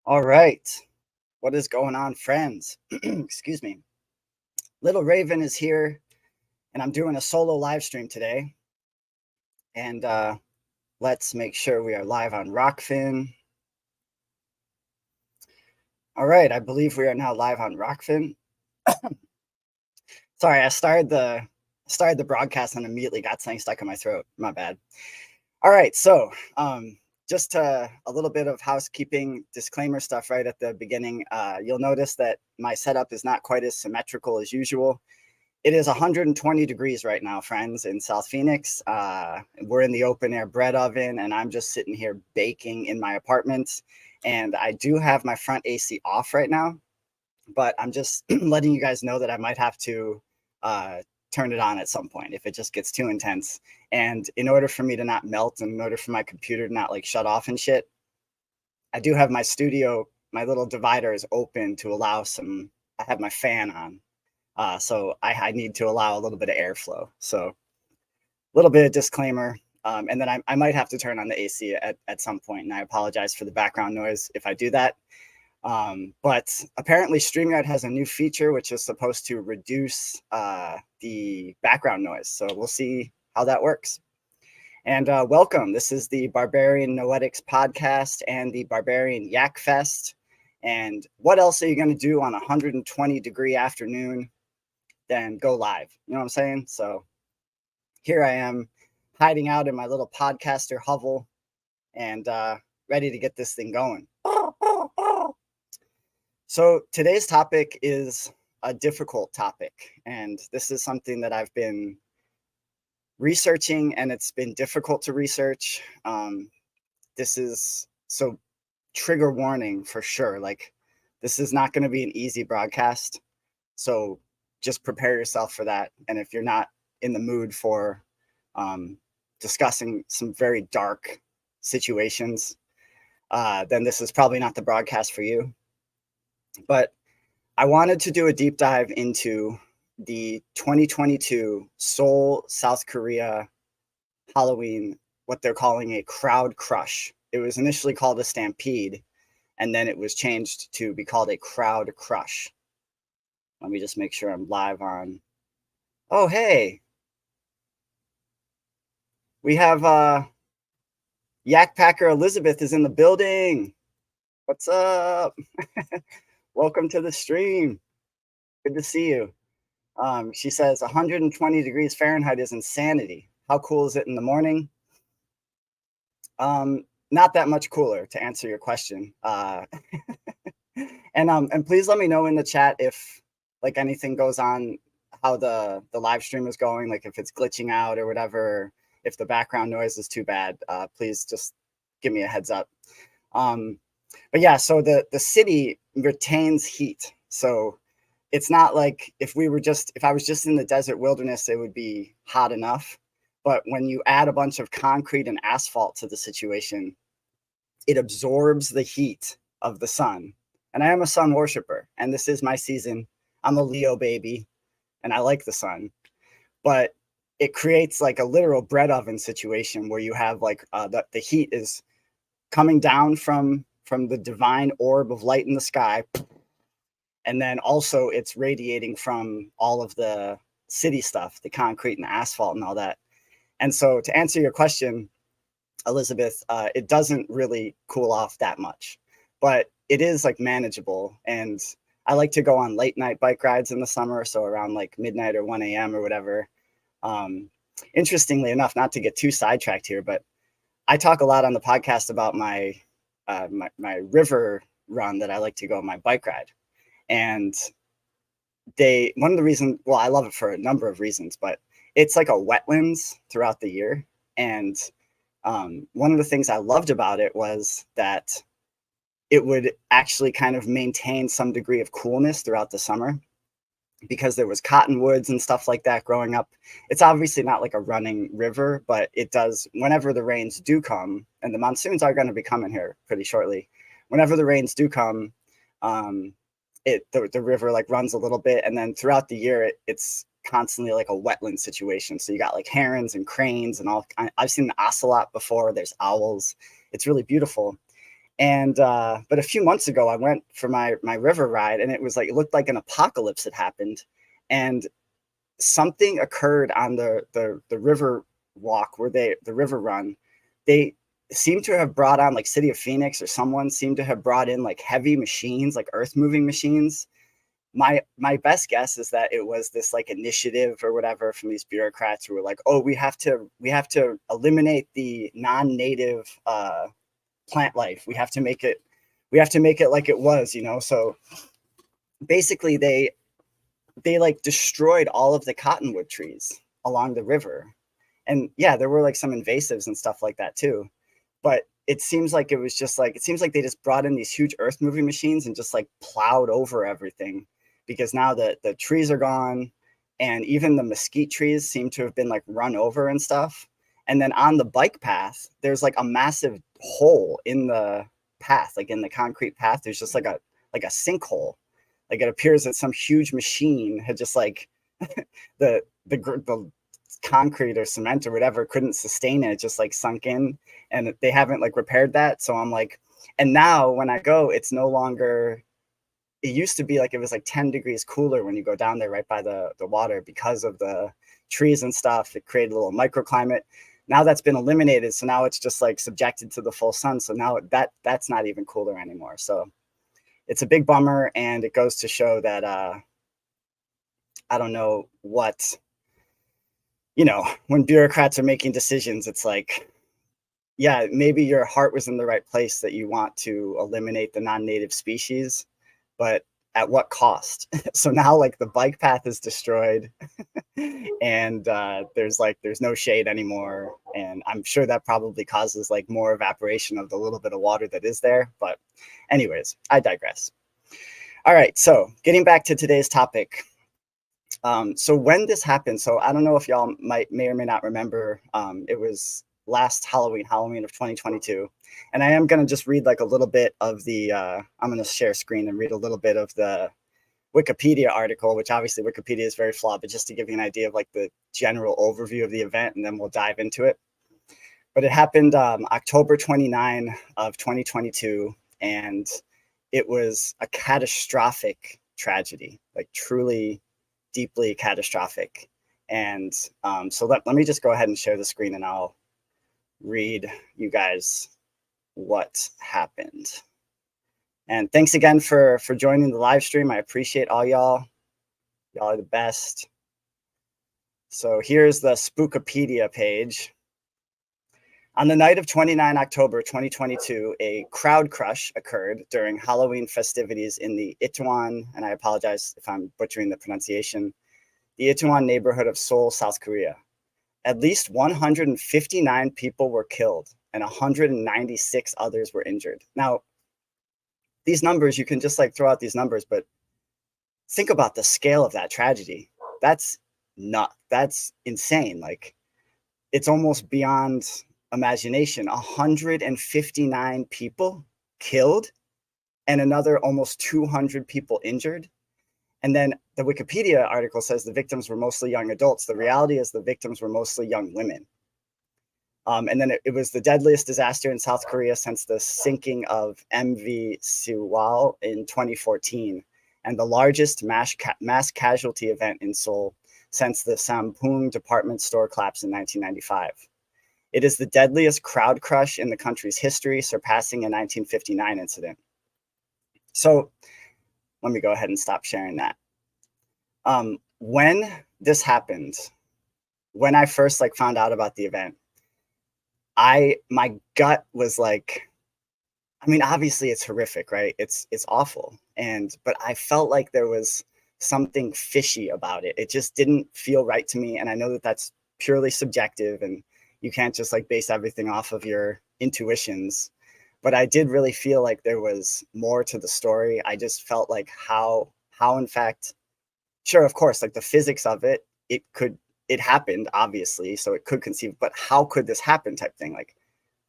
All right. What is going on, friends? Excuse me. Little Raven is here, and I'm doing a solo live stream today. And let's make sure we are live on Rockfin. All right, I believe we are now live on Rockfin. Sorry, I started the broadcast and immediately got something stuck in my throat. My bad. All right, so just a little bit of housekeeping disclaimer stuff right at the beginning. You'll notice that my setup is not quite as symmetrical as usual. It is 120 degrees right now, friends, in South Phoenix. We're in the open air bread oven, and I'm just sitting here baking in my apartment. And I do have my front AC off right now, but I'm just letting you guys know that I might have to turn it on at some point if it just gets too intense. And in order for me to not melt, and in order for my computer to not like shut off and shit, I do have my studio, my little divider is open to allow some, I have my fan on. So I need to allow a little bit of airflow. So a little bit of disclaimer. And then I might have to turn on the AC at some point. And I apologize for the background noise if I do that. But apparently StreamYard has a new feature which is supposed to reduce the background noise. So we'll see how that works. And welcome. This is the Barbarian Noetics podcast and the Barbarian Yak Fest. And what else are you going to do on a 120-degree afternoon than go live? You know what I'm saying? So here I am hiding out in my little podcaster hovel and ready to get this thing going. So today's topic is a difficult topic, and this is something that I've been researching, and it's been difficult to research. This is, so trigger warning for sure. Like, this is not going to be an easy broadcast, so just prepare yourself for that. And if you're not in the mood for discussing some very dark situations, then this is probably not the broadcast for you. But I wanted to do a deep dive into the 2022 Seoul, South Korea Halloween, what they're calling a crowd crush. It was initially called a Stampede, and then it was changed to be called a crowd crush. Let me just make sure I'm live on. Oh, hey. We have Yak Packer Elizabeth is in the building. What's up? Welcome to the stream. Good to see you. She says 120 degrees Fahrenheit is insanity. How cool is it in the morning? Not that much cooler, to answer your question. And please let me know in the chat if like anything goes on, how the live stream is going, like if it's glitching out or whatever, if the background noise is too bad. Please just give me a heads up. But yeah, so the city retains heat. So it's not like if I was just in the desert wilderness, it would be hot enough. But when you add a bunch of concrete and asphalt to the situation, it absorbs the heat of the sun. And I am a sun worshiper, and this is my season. I'm a Leo baby, and I like the sun. But it creates like a literal bread oven situation where you have like the heat is coming down from the divine orb of light in the sky. And then also it's radiating from all of the city stuff, the concrete and the asphalt and all that. And so to answer your question, Elizabeth, it doesn't really cool off that much, but it is like manageable. And I like to go on late night bike rides in the summer. So around like midnight or 1 a.m. or whatever. Interestingly enough, not to get too sidetracked here, but I talk a lot on the podcast about my river run that I like to go on my bike ride. And one of the reasons, well, I love it for a number of reasons, but it's like a wetlands throughout the year. And one of the things I loved about it was that it would actually kind of maintain some degree of coolness throughout the summer, because there was cottonwoods and stuff like that growing up. It's obviously not like a running river, but it does, whenever the rains do come, and the monsoons are going to be coming here pretty shortly. Whenever the rains do come, the river like runs a little bit, and then throughout the year, it's constantly like a wetland situation. So you got like herons and cranes and all. I've seen the ocelot before. There's owls. It's really beautiful. And but a few months ago, I went for my river ride, and it was like it looked like an apocalypse had happened, and something occurred on the river walk where the river run. They seem to have brought on like City of Phoenix, or someone seemed to have brought in like heavy machines, like earth moving machines. My best guess is that it was this like initiative or whatever from these bureaucrats who were like, oh, we have to eliminate the non-native plant life. We have to make it like it was, you know. So basically they like destroyed all of the cottonwood trees along the river. And yeah, there were like some invasives and stuff like that too. But it seems like it seems like they just brought in these huge earth moving machines and just like plowed over everything, because now the trees are gone, and even the mesquite trees seem to have been like run over and stuff. And then on the bike path, there's like a massive hole in the path, like in the concrete path. There's just like a sinkhole. Like it appears that some huge machine had just like the concrete or cement or whatever couldn't sustain it, just like sunk in, and they haven't like repaired that. So I'm like, and now when I go, it's no longer, it used to be like it was like 10 degrees cooler when you go down there right by the water because of the trees and stuff. It created a little microclimate. Now that's been eliminated, so now it's just like subjected to the full sun, so now that's not even cooler anymore. So it's a big bummer, and it goes to show that I don't know what, you know, when bureaucrats are making decisions, it's like, yeah, maybe your heart was in the right place that you want to eliminate the non-native species, but at what cost? So now like the bike path is destroyed, and there's no shade anymore, and I'm sure that probably causes like more evaporation of the little bit of water that is there. But anyways, I digress. All right, so getting back to today's topic. So when this happened, so I don't know if y'all may or may not remember, it was last Halloween of 2022. And I am going to just read like a little bit of I'm going to share screen and read a little bit of the Wikipedia article, which obviously Wikipedia is very flawed, but just to give you an idea of like the general overview of the event, and then we'll dive into it. But it happened October 29 of 2022, and it was a catastrophic tragedy, like truly deeply catastrophic. And so let me just go ahead and share the screen, and I'll read you guys what happened. And thanks again for joining the live stream. I appreciate all y'all. Y'all are the best. So here's the Spookopedia page. On the night of 29 October 2022, a crowd crush occurred during Halloween festivities in the Itaewon, and I apologize if I'm butchering the pronunciation, the Itaewon neighborhood of Seoul, South Korea. At least 159 people were killed and 196 others were injured. Now, these numbers, you can just like throw out these numbers, but think about the scale of that tragedy. That's insane. Like, it's almost beyond imagination. 159 people killed and another almost 200 people injured. And then the Wikipedia article says the victims were mostly young adults. The reality is the victims were mostly young women. And then it was the deadliest disaster in South Korea since the sinking of MV Seoul in 2014, and the largest mass casualty event in Seoul since the Sampoong department store collapse in 1995. It is the deadliest crowd crush in the country's history, surpassing a 1959 incident. So let me go ahead and stop sharing that. When this happened, when I first like found out about the event, my gut was like, I mean, obviously it's horrific, right? It's awful. But I felt like there was something fishy about it. It just didn't feel right to me. And I know that that's purely subjective, and you can't just like base everything off of your intuitions. But I did really feel like there was more to the story. I just felt like how in fact, sure, of course, like the physics of it, it happened, obviously, so it could conceive, but how could this happen type thing? Like,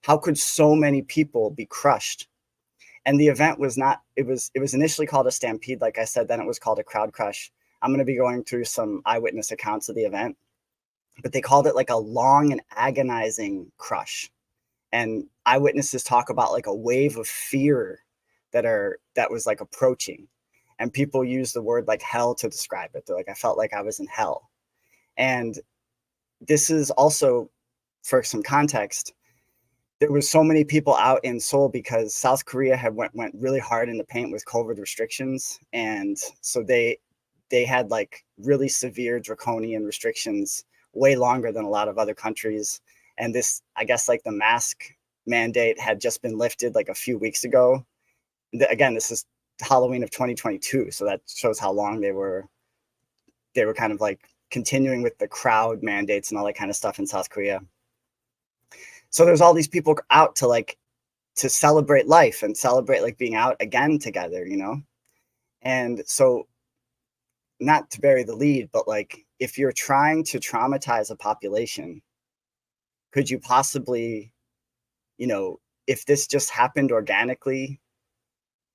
how could so many people be crushed? And the event was not, it was initially called a Stampede, like I said, then it was called a crowd crush. I'm going to be going through some eyewitness accounts of the event, but they called it like a long and agonizing crush. And eyewitnesses talk about like a wave of fear that was like approaching. And people use the word like hell to describe it. They're like, I felt like I was in hell. And this is also, for some context, there was so many people out in Seoul because South Korea had went really hard in the paint with COVID restrictions. And so they had like really severe draconian restrictions way longer than a lot of other countries. And this, I guess, like the mask mandate had just been lifted like a few weeks ago. Again, this is Halloween of 2022, so that shows how long they were kind of like continuing with the crowd mandates and all that kind of stuff in South Korea. So there's all these people out to celebrate life and celebrate like being out again together, you know? And so, not to bury the lead, but like if you're trying to traumatize a population, could you possibly, you know, if this just happened organically,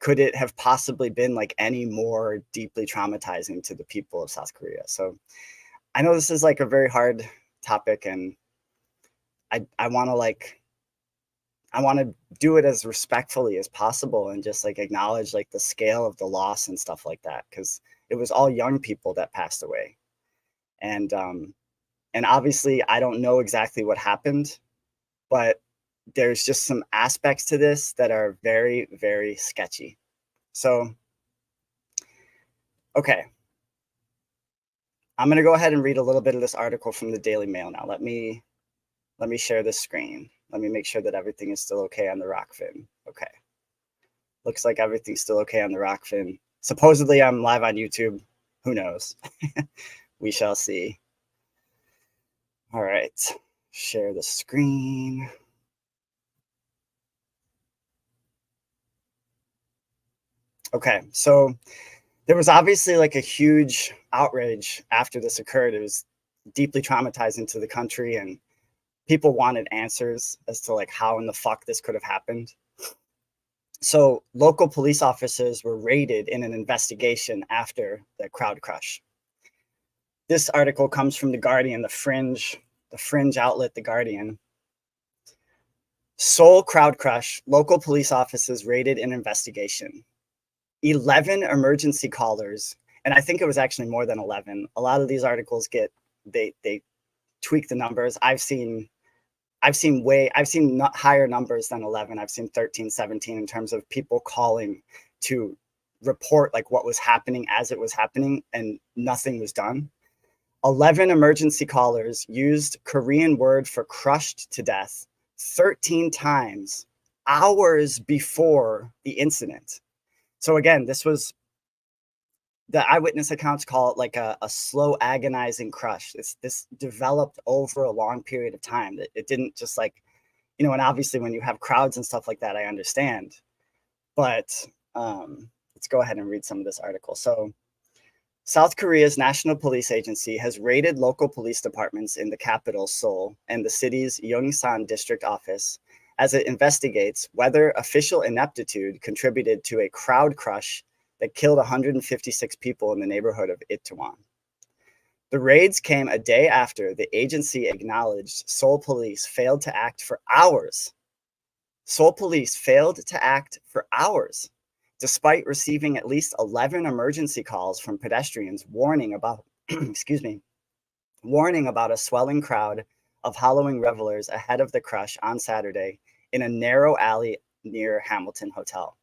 could it have possibly been like any more deeply traumatizing to the people of South Korea? So I know this is like a very hard topic, and I want to do it as respectfully as possible and just like acknowledge like the scale of the loss and stuff like that, because it was all young people that passed away. And obviously I don't know exactly what happened, but there's just some aspects to this that are very, very sketchy. So, okay. I'm going to go ahead and read a little bit of this article from the Daily Mail now. Let me share this screen. Let me make sure that everything is still okay on the Rockfin. Okay. Looks like everything's still okay on the Rockfin. Supposedly I'm live on YouTube. Who knows? We shall see. All right. Share the screen. Okay. So there was obviously like a huge outrage after this occurred. It was deeply traumatizing to the country, and people wanted answers as to like how in the fuck this could have happened. So local police officers were raided in an investigation after the crowd crush. This article comes from The Guardian, the fringe outlet, The Guardian. Seoul crowd crush, local police officers raided in investigation. 11 emergency callers, and I think it was actually more than 11. A lot of these articles they tweak the numbers. I've seen higher numbers than 11. I've seen 13, 17 in terms of people calling to report like what was happening as it was happening, and nothing was done. 11 emergency callers used Korean word for crushed to death 13 times hours before the incident. So again, this was, the eyewitness accounts call it like a slow, agonizing crush. This developed over a long period of time. It didn't just like, you know, and obviously when you have crowds and stuff like that, I understand. But let's go ahead and read some of this article. So South Korea's National Police Agency has raided local police departments in the capital, Seoul, and the city's Yongsan district office as it investigates whether official ineptitude contributed to a crowd crush that killed 156 people in the neighborhood of Itaewon. The raids came a day after the agency acknowledged Seoul police failed to act for hours. Seoul police failed to act for hours, despite receiving at least 11 emergency calls from pedestrians warning about, warning about a swelling crowd of Halloween revelers ahead of the crush on Saturday in a narrow alley near Hamilton Hotel.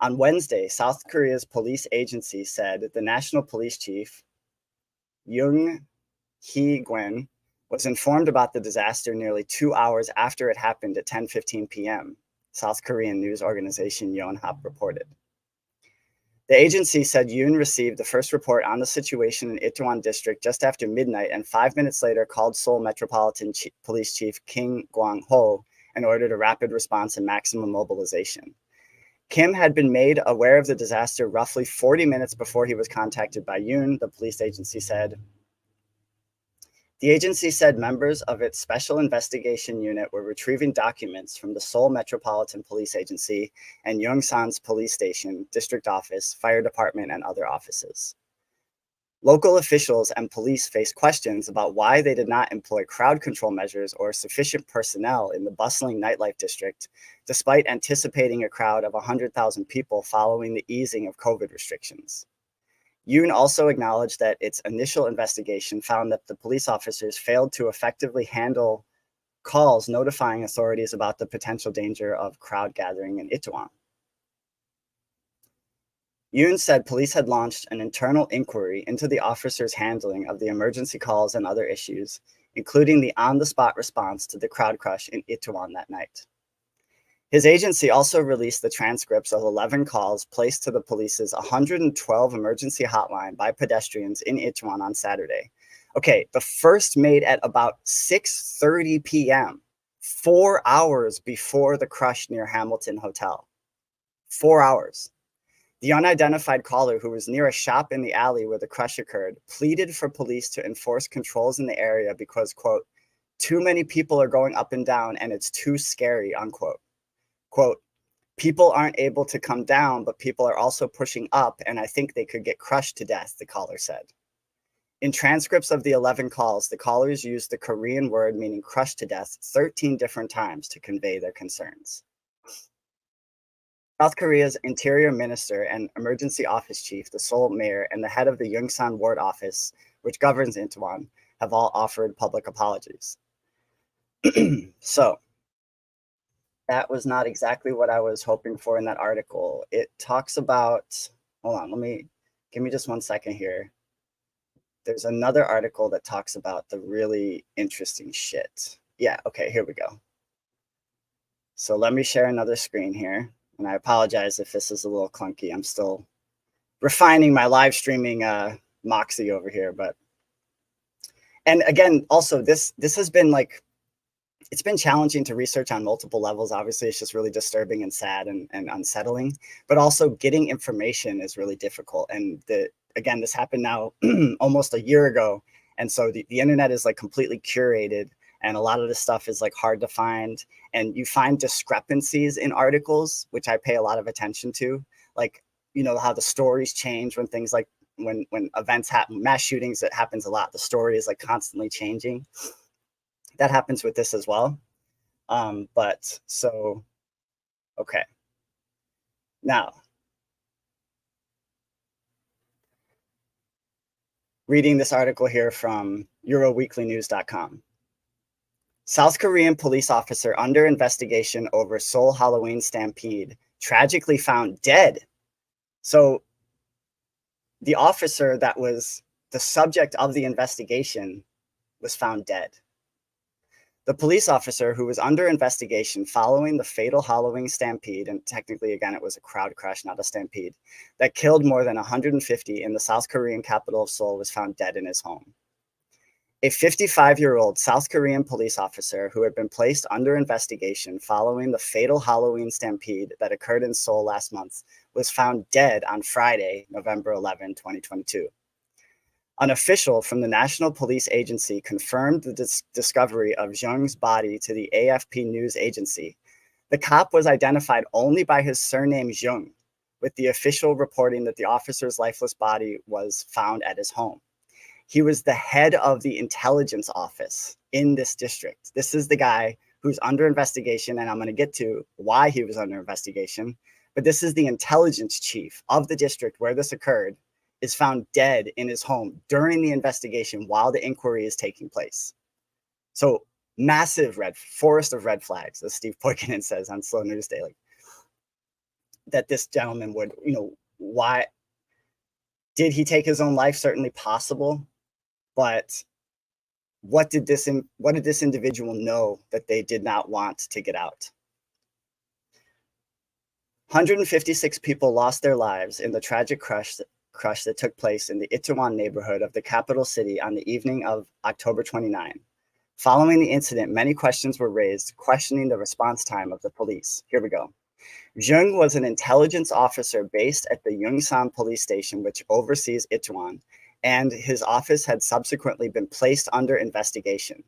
On Wednesday, South Korea's police agency said the national police chief, Yoon Hee-gwen, was informed about the disaster nearly 2 hours after it happened at 10:15 p.m., South Korean news organization Yonhap reported. The agency said Yoon received the first report on the situation in Itaewon district just after midnight, and 5 minutes later called Seoul Metropolitan Police Chief Kim Kwang-ho and ordered a rapid response and maximum mobilization. Kim had been made aware of the disaster roughly 40 minutes before he was contacted by Yoon, the police agency said. The agency said members of its special investigation unit were retrieving documents from the Seoul Metropolitan Police Agency and Yongsan's police station, district office, fire department, and other offices. Local officials and police faced questions about why they did not employ crowd control measures or sufficient personnel in the bustling nightlife district, despite anticipating a crowd of 100,000 people following the easing of COVID restrictions. Yoon also acknowledged that its initial investigation found that the police officers failed to effectively handle calls notifying authorities about the potential danger of crowd gathering in Itaewon. Yoon said police had launched an internal inquiry into the officers' handling of the emergency calls and other issues, including the on-the-spot response to the crowd crush in Itaewon that night. His agency also released the transcripts of 11 calls placed to the police's 112 emergency hotline by pedestrians in Itaewon on Saturday. Okay, the first made at about 6:30 p.m., 4 hours before the crush near Hamilton Hotel. 4 hours. The unidentified caller, who was near a shop in the alley where the crush occurred, pleaded for police to enforce controls in the area because, quote, too many people are going up and down and it's too scary, unquote. Quote, people aren't able to come down, but people are also pushing up, and I think they could get crushed to death, the caller said. In transcripts of the 11 calls, the callers used the Korean word meaning crushed to death 13 different times to convey their concerns. South Korea's interior minister and emergency office chief, the Seoul mayor, and the head of the Yongsan ward office, which governs Itaewon, have all offered public apologies. So, that was not exactly what I was hoping for in that article. It talks about, hold on, give me just 1 second here. There's another article that talks about the really interesting shit. Yeah, okay, here we go. So let me share another screen here. And I apologize if this is a little clunky. I'm still refining my live streaming moxie over here. And again, also this has been like, it's been challenging to research on multiple levels. Obviously, it's just really disturbing and sad and unsettling, but also getting information is really difficult. And again, this happened now almost a year ago. And so the internet is like completely curated, and a lot of this stuff is like hard to find. And you find discrepancies in articles, which I pay a lot of attention to. Like, you know, how the stories change when things like when events happen, mass shootings, that happens a lot. The story is like constantly changing. That happens with this as well. But so, okay. Now, reading this article here from EuroWeeklyNews.com. South Korean police officer under investigation over Seoul Halloween stampede tragically found dead. So the officer that was the subject of the investigation was found dead. The police officer who was under investigation following the fatal Halloween stampede, and technically, again, it was a crowd crash, not a stampede, that killed more than 150 in the South Korean capital of Seoul, was found dead in his home. A 55-year-old South Korean police officer who had been placed under investigation following the fatal Halloween stampede that occurred in Seoul last month was found dead on Friday, November 11, 2022. An official from the National Police Agency confirmed the discovery of Jung's body to the AFP news agency. The cop was identified only by his surname Jung, with the official reporting that the officer's lifeless body was found at his home. He was the head of the intelligence office in this district. This is the guy who's under investigation, and I'm going to get to why he was under investigation. But this is the intelligence chief of the district where this occurred, is found dead in his home during the investigation while the inquiry is taking place. So massive forest of red flags, as Steve Poikinen says on Slow News Daily, that this gentleman would, why did he take his own life? Certainly possible. But what did this individual know that they did not want to get out? 156 people lost their lives in the tragic crush that took place in the Itaewon neighborhood of the capital city on the evening of October 29. Following the incident, many questions were raised, questioning the response time of the police. Here we go. Jung was an intelligence officer based at the Yongsan police station, which oversees Itaewon, and his office had subsequently been placed under investigation.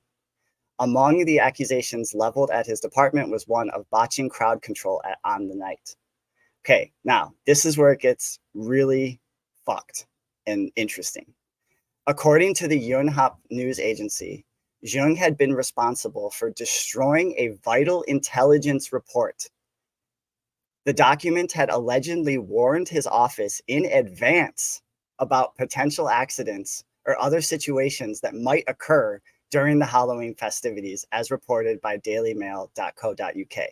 Among the accusations leveled at his department was one of botching crowd control on the night. Okay, now this is where it gets really fucked and interesting. According to the Yonhap news agency, Jung had been responsible for destroying a vital intelligence report. The document had allegedly warned his office in advance about potential accidents or other situations that might occur during the Halloween festivities, as reported by dailymail.co.uk.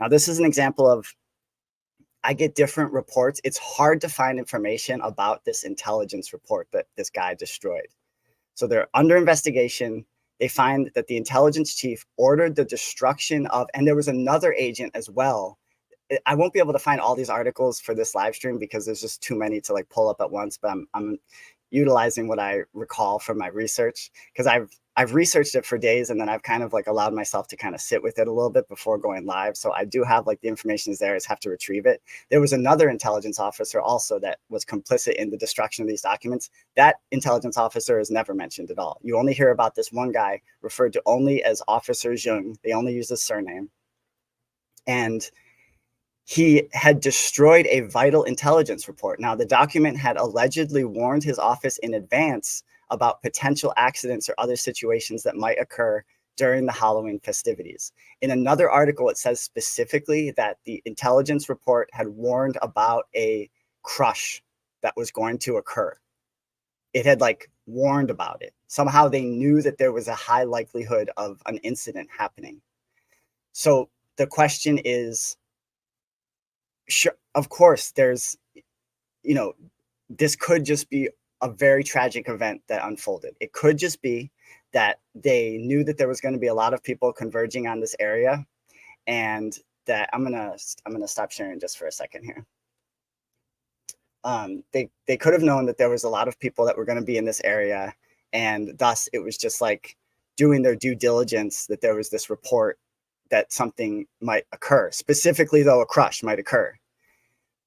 Now, this is an example of, I get different reports. It's hard to find information about this intelligence report that this guy destroyed. So they're under investigation. They find that the intelligence chief ordered the destruction of, and there was another agent as well. I won't be able to find all these articles for this live stream because there's just too many to like pull up at once, but I'm utilizing what I recall from my research, because I've researched it for days, and then I've kind of like allowed myself to kind of sit with it a little bit before going live. So I do have like the information is there, I just have to retrieve it. There was another intelligence officer also that was complicit in the destruction of these documents. That intelligence officer is never mentioned at all. You only hear about this one guy referred to only as Officer Jung. They only use his surname. And he had destroyed a vital intelligence report. Now, the document had allegedly warned his office in advance about potential accidents or other situations that might occur during the Halloween festivities. In another article, it says specifically that the intelligence report had warned about a crush that was going to occur. It had like warned about it. Somehow they knew that there was a high likelihood of an incident happening. So the question is, sure, of course, there's, this could just be a very tragic event that unfolded. It could just be that they knew that there was going to be a lot of people converging on this area, and that I'm gonna stop sharing just for a second here. They could have known that there was a lot of people that were going to be in this area, and thus it was just like doing their due diligence that there was this report that something might occur. Specifically, though, a crush might occur.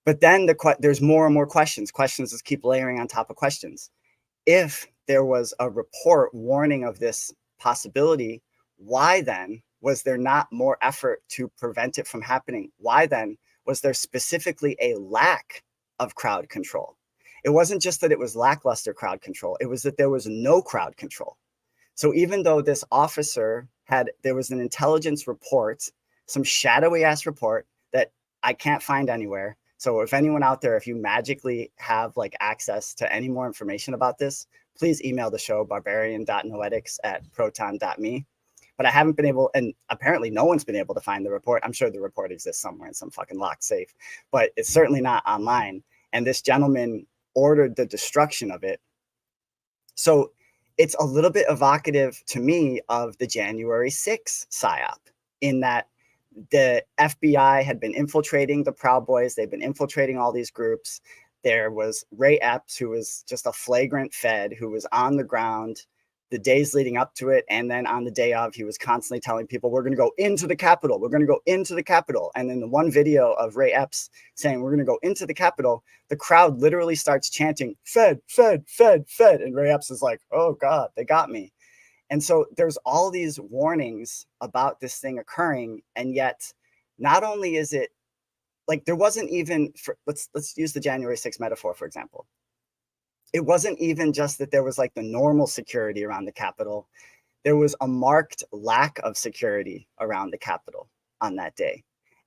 But then there's more and more questions. Questions just keep layering on top of questions. If there was a report warning of this possibility, why then was there not more effort to prevent it from happening? Why then was there specifically a lack of crowd control? It wasn't just that it was lackluster crowd control. It was that there was no crowd control. So even though this officer there was an intelligence report, some shadowy ass report that I can't find anywhere. So if anyone out there, if you magically have like access to any more information about this, please email the show, barbarian.noetics@proton.me. But I haven't been able, and apparently no one's been able to find the report. I'm sure the report exists somewhere in some fucking locked safe, but it's certainly not online. And this gentleman ordered the destruction of it. So it's a little bit evocative to me of the January 6th psyop, in that the FBI had been infiltrating the Proud Boys. They've been infiltrating all these groups. There was Ray Epps, who was just a flagrant Fed, who was on the ground the days leading up to it. And then on the day of, he was constantly telling people, we're going to go into the Capitol. We're going to go into the Capitol. And in the one video of Ray Epps saying, we're going to go into the Capitol, the crowd literally starts chanting, Fed, Fed, Fed, Fed. And Ray Epps is like, oh God, they got me. And so there's all these warnings about this thing occurring. And yet not only is it like, there wasn't even, let's use the January 6th metaphor, for example. It wasn't even just that there was like the normal security around the Capitol. There was a marked lack of security around the Capitol on that day.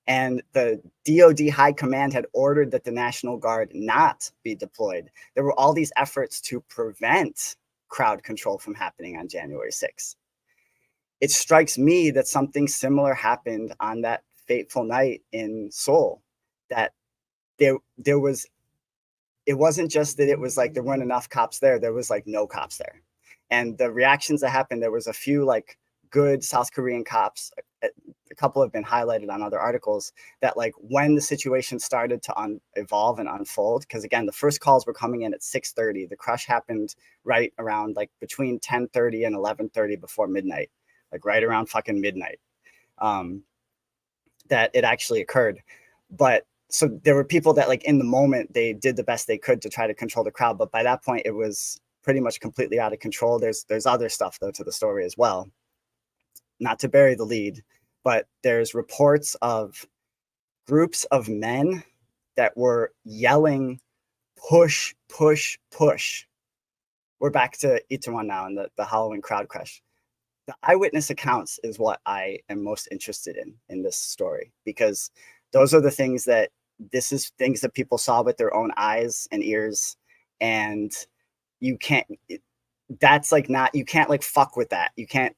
And the DOD High Command had ordered that the National Guard not be deployed. There were all these efforts to prevent crowd control from happening on January 6th. It strikes me that something similar happened on that fateful night in Seoul, that there was, it wasn't just that it was like there weren't enough cops there, there was like no cops there. And the reactions that happened, there was a few like good South Korean cops, a couple have been highlighted on other articles, that like when the situation started to evolve and unfold, because again, the first calls were coming in at 6:30. The crush happened right around like between 10:30 and 11:30 before midnight, like right around fucking midnight, that it actually occurred. But so there were people that like in the moment, they did the best they could to try to control the crowd. But by that point, it was pretty much completely out of control. There's other stuff though to the story as well. Not to bury the lead, but there's reports of groups of men that were yelling, push, push, push, we're back to Itaewon now and the Halloween crowd crush. The eyewitness accounts is what I am most interested in this story, because those are the things that this is things that people saw with their own eyes and ears, and you can't that's like not you can't like fuck with that. You can't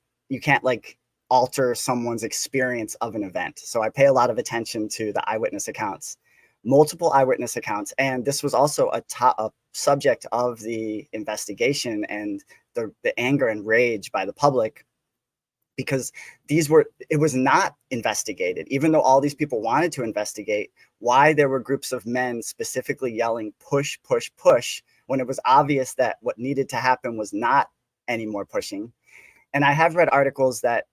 like alter someone's experience of an event. So I pay a lot of attention to the eyewitness accounts, multiple eyewitness accounts, and this was also a subject of the investigation and the anger and rage by the public, because it was not investigated, even though all these people wanted to investigate why there were groups of men specifically yelling push push push when it was obvious that what needed to happen was not any more pushing. And I have read articles that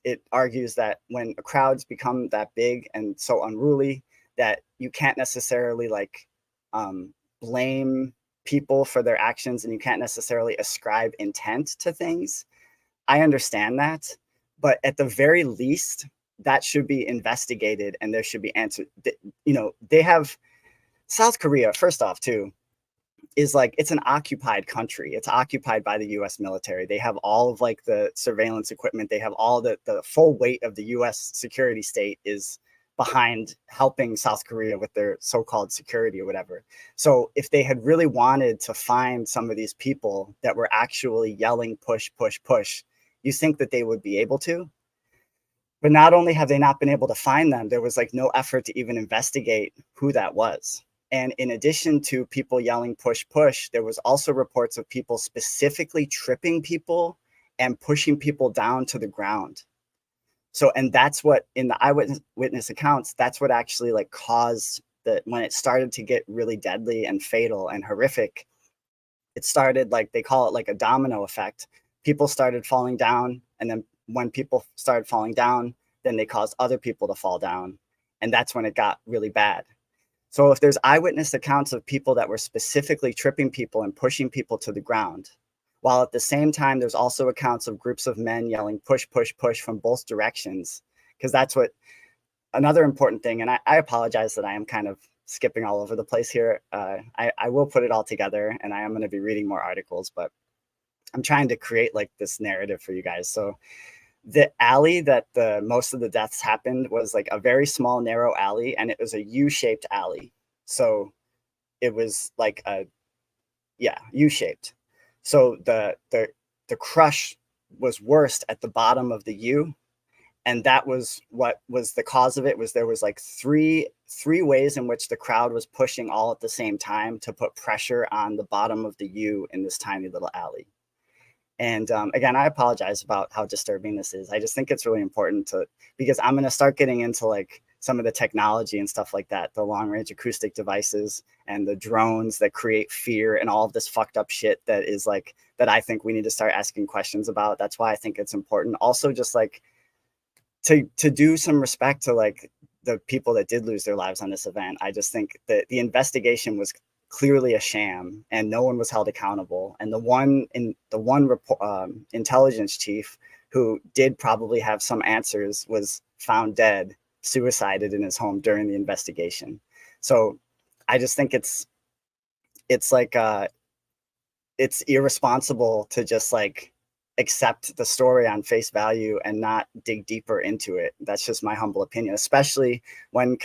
it argues that when crowds become that big and so unruly, that you can't necessarily like blame people for their actions, and you can't necessarily ascribe intent to things. I understand that, but at the very least, that should be investigated and there should be answered. They have South Korea, first off, too, is like it's an occupied country. It's occupied by the US military. They have all of like the surveillance equipment. They have all the full weight of the US security state is behind helping South Korea with their so-called security or whatever. So if they had really wanted to find some of these people that were actually yelling push push push, you think that they would be able to. But not only have they not been able to find them, there was like no effort to even investigate who that was. And in addition to people yelling push push, there was also reports of people specifically tripping people and pushing people down to the ground. So, and that's what in the eyewitness accounts, that's what actually like caused that when it started to get really deadly and fatal and horrific. It started like they call it like a domino effect. People started falling down, and then when people started falling down, then they caused other people to fall down, and that's when it got really bad. So if there's eyewitness accounts of people that were specifically tripping people and pushing people to the ground, while at the same time there's also accounts of groups of men yelling push push push from both directions, because that's what another important thing, and I apologize that I am kind of skipping all over the place here. I will put it all together, and I am going to be reading more articles, but I'm trying to create like this narrative for you guys. So the alley that the most of the deaths happened was like a very small, narrow alley, and it was a U-shaped alley. So it was like U-shaped. So the crush was worst at the bottom of the U, and that was what was the cause of it. Was there was like three ways in which the crowd was pushing all at the same time to put pressure on the bottom of the U in this tiny little alley. And again, I apologize about how disturbing this is. I just think it's really important because I'm going to start getting into like some of the technology and stuff like that, the long range acoustic devices and the drones that create fear and all of this fucked up shit that is like, that I think we need to start asking questions about. That's why I think it's important. Also, just like to do some respect to like the people that did lose their lives on this event. I just think that the investigation was clearly a sham and no one was held accountable. And the one intelligence chief who did probably have some answers was found dead, suicided in his home during the investigation. So I just think it's like it's irresponsible to just like accept the story on face value and not dig deeper into it. That's just my humble opinion, especially when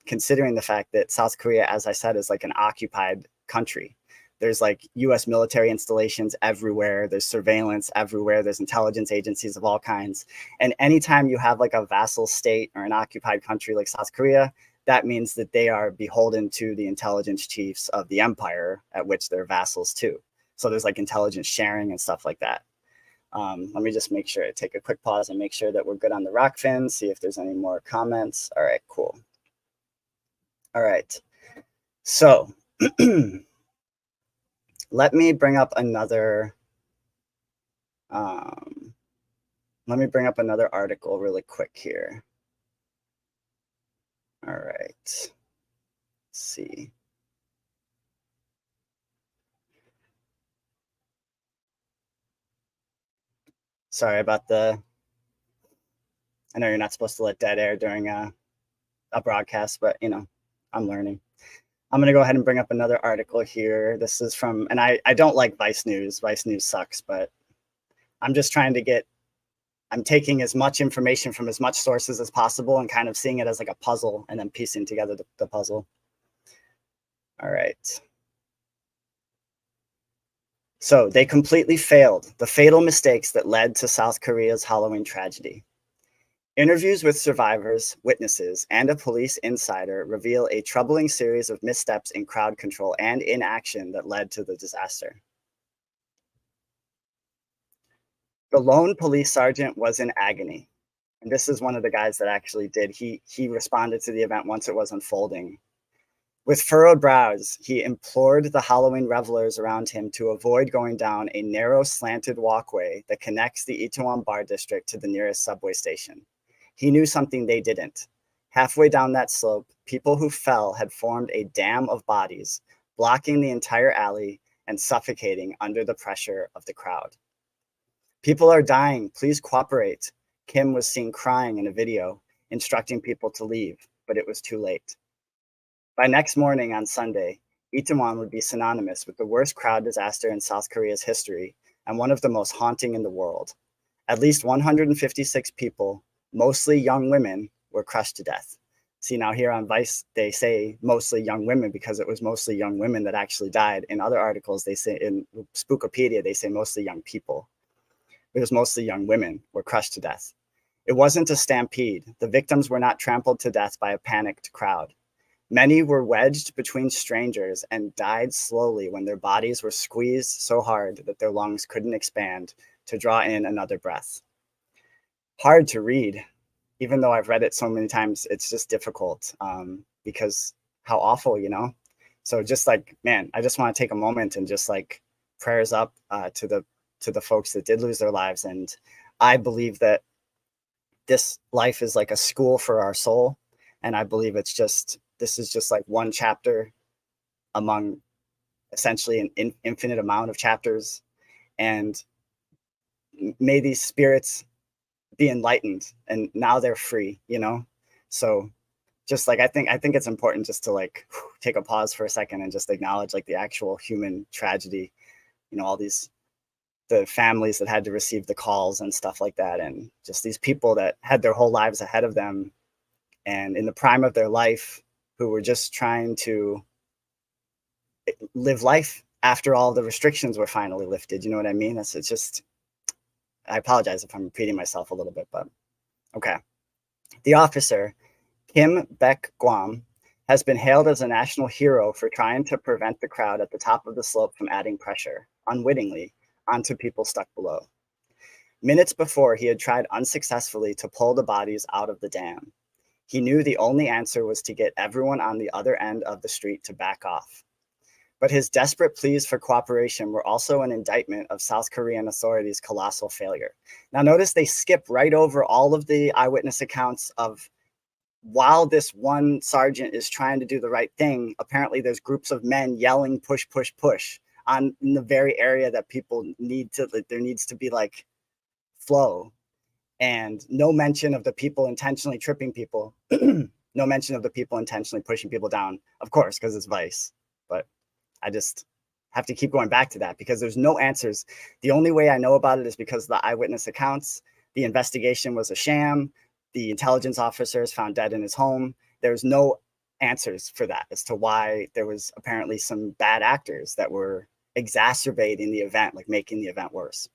considering the fact that South Korea, as I said, is like an occupied country. There's like US military installations everywhere. There's surveillance everywhere. There's intelligence agencies of all kinds. And anytime you have like a vassal state or an occupied country like South Korea, that means that they are beholden to the intelligence chiefs of the empire at which they're vassals to. So there's like intelligence sharing and stuff like that. Let me just make sure, take a quick pause and make sure that we're good on the rock fins, see if there's any more comments. All right, cool. All right. So let me bring up another article really quick here. All right. Let's see. Sorry about I know you're not supposed to let dead air during a broadcast, but you know, I'm learning. I'm going to go ahead and bring up another article here. This is from, and I don't like Vice News. Vice News sucks, but I'm just trying to get, I'm taking as much information from as much sources as possible and kind of seeing it as like a puzzle and then piecing together the puzzle. All right. So they completely failed the fatal mistakes that led to South Korea's Halloween tragedy. Interviews with survivors, witnesses, and a police insider reveal a troubling series of missteps in crowd control and inaction that led to the disaster. The lone police sergeant was in agony. And this is one of the guys that actually did. He responded to the event once it was unfolding. With furrowed brows, he implored the Halloween revelers around him to avoid going down a narrow, slanted walkway that connects the Itaewon bar district to the nearest subway station. He knew something they didn't. Halfway down that slope, people who fell had formed a dam of bodies, blocking the entire alley and suffocating under the pressure of the crowd. People are dying, please cooperate. Kim was seen crying in a video, instructing people to leave, but it was too late. By next morning on Sunday, Itaewon would be synonymous with the worst crowd disaster in South Korea's history and one of the most haunting in the world. At least 156 people, mostly young women, were crushed to death. See, now here on Vice, they say mostly young women because it was mostly young women that actually died. In other articles, they say, in Spookopedia, they say mostly young people. It was mostly young women were crushed to death. It wasn't a stampede. The victims were not trampled to death by a panicked crowd. Many were wedged between strangers and died slowly when their bodies were squeezed so hard that their lungs couldn't expand to draw in another breath. Hard to read, even though I've read it so many times, it's just difficult because how awful, you know? So just like, man, I just want to take a moment and just like prayers up to the folks that did lose their lives. And I believe that this life is like a school for our soul. And I believe this is just like one chapter among essentially an infinite amount of chapters. And may these spirits be enlightened and now they're free, you know? So just like, I think it's important just to like take a pause for a second and just acknowledge like the actual human tragedy, you know, all the families that had to receive the calls and stuff like that. And just these people that had their whole lives ahead of them and in the prime of their life who were just trying to live life after all the restrictions were finally lifted. You know what I mean? It's just, I apologize if I'm repeating myself a little bit, but okay. The officer, Kim Baek-gwam, has been hailed as a national hero for trying to prevent the crowd at the top of the slope from adding pressure, unwittingly, onto people stuck below. Minutes before, he had tried unsuccessfully to pull the bodies out of the dam. He knew the only answer was to get everyone on the other end of the street to back off. But his desperate pleas for cooperation were also an indictment of South Korean authorities' colossal failure. Now, notice they skip right over all of the eyewitness accounts of while this one sergeant is trying to do the right thing, apparently there's groups of men yelling, push, push, push in the very area that people need to, there needs to be like flow. And no mention of the people intentionally tripping people. No mention of the people intentionally pushing people down, of course, because it's Vice. But I just have to keep going back to that because there's no answers. The only way I know about it is because of the eyewitness accounts. The investigation was a sham. The intelligence officers found dead in his home. There's no answers for that as to why there was apparently some bad actors that were exacerbating the event, like making the event worse.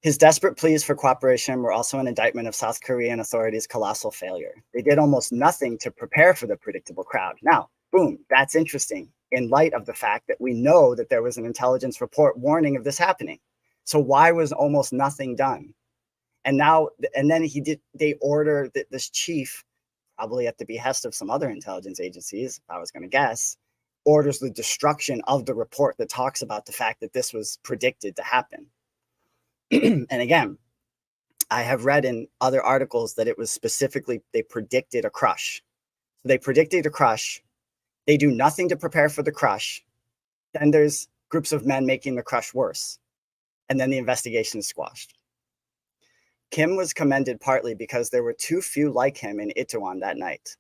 His desperate pleas for cooperation were also an indictment of South Korean authorities' colossal failure. They did almost nothing to prepare for the predictable crowd. Now, boom, that's interesting in light of the fact that we know that there was an intelligence report warning of this happening. So why was almost nothing done? And then they order this chief, probably at the behest of some other intelligence agencies, if I was going to guess, orders the destruction of the report that talks about the fact that this was predicted to happen. And again, I have read in other articles that it was specifically, they predicted a crush. So they predicted a crush. They do nothing to prepare for the crush. Then there's groups of men making the crush worse. And then the investigation is squashed. Kim was commended partly because there were too few like him in Itaewon that night.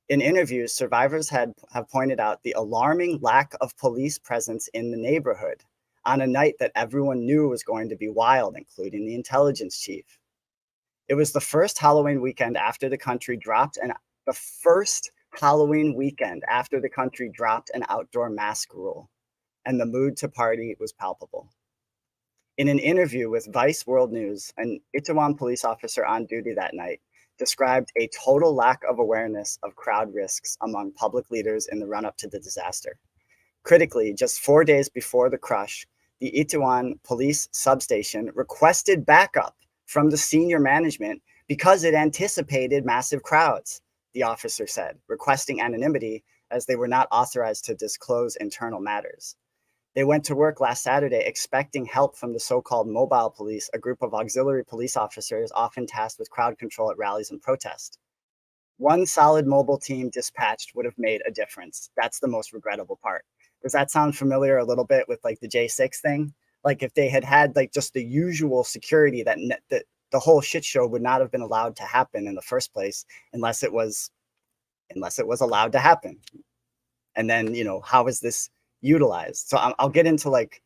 In interviews, survivors have pointed out the alarming lack of police presence in the neighborhood on a night that everyone knew was going to be wild, including the intelligence chief. It was the first Halloween weekend after the country dropped an the first Halloween weekend after the country dropped an outdoor mask rule, and the mood to party was palpable. In an interview with Vice World News, an Itaewon police officer on duty that night described a total lack of awareness of crowd risks among public leaders in the run up to the disaster. Critically, just 4 days before the crush, the Itaewon police substation requested backup from the senior management because it anticipated massive crowds, the officer said, requesting anonymity as they were not authorized to disclose internal matters. They went to work last Saturday expecting help from the so-called mobile police, a group of auxiliary police officers often tasked with crowd control at rallies and protests. One solid mobile team dispatched would have made a difference. That's the most regrettable part. Does that sound familiar a little bit with like the J6 thing? Like if they had had like just the usual security that the whole shit show would not have been allowed to happen in the first place unless it was allowed to happen. And then, how is this utilized? So I'll get into like,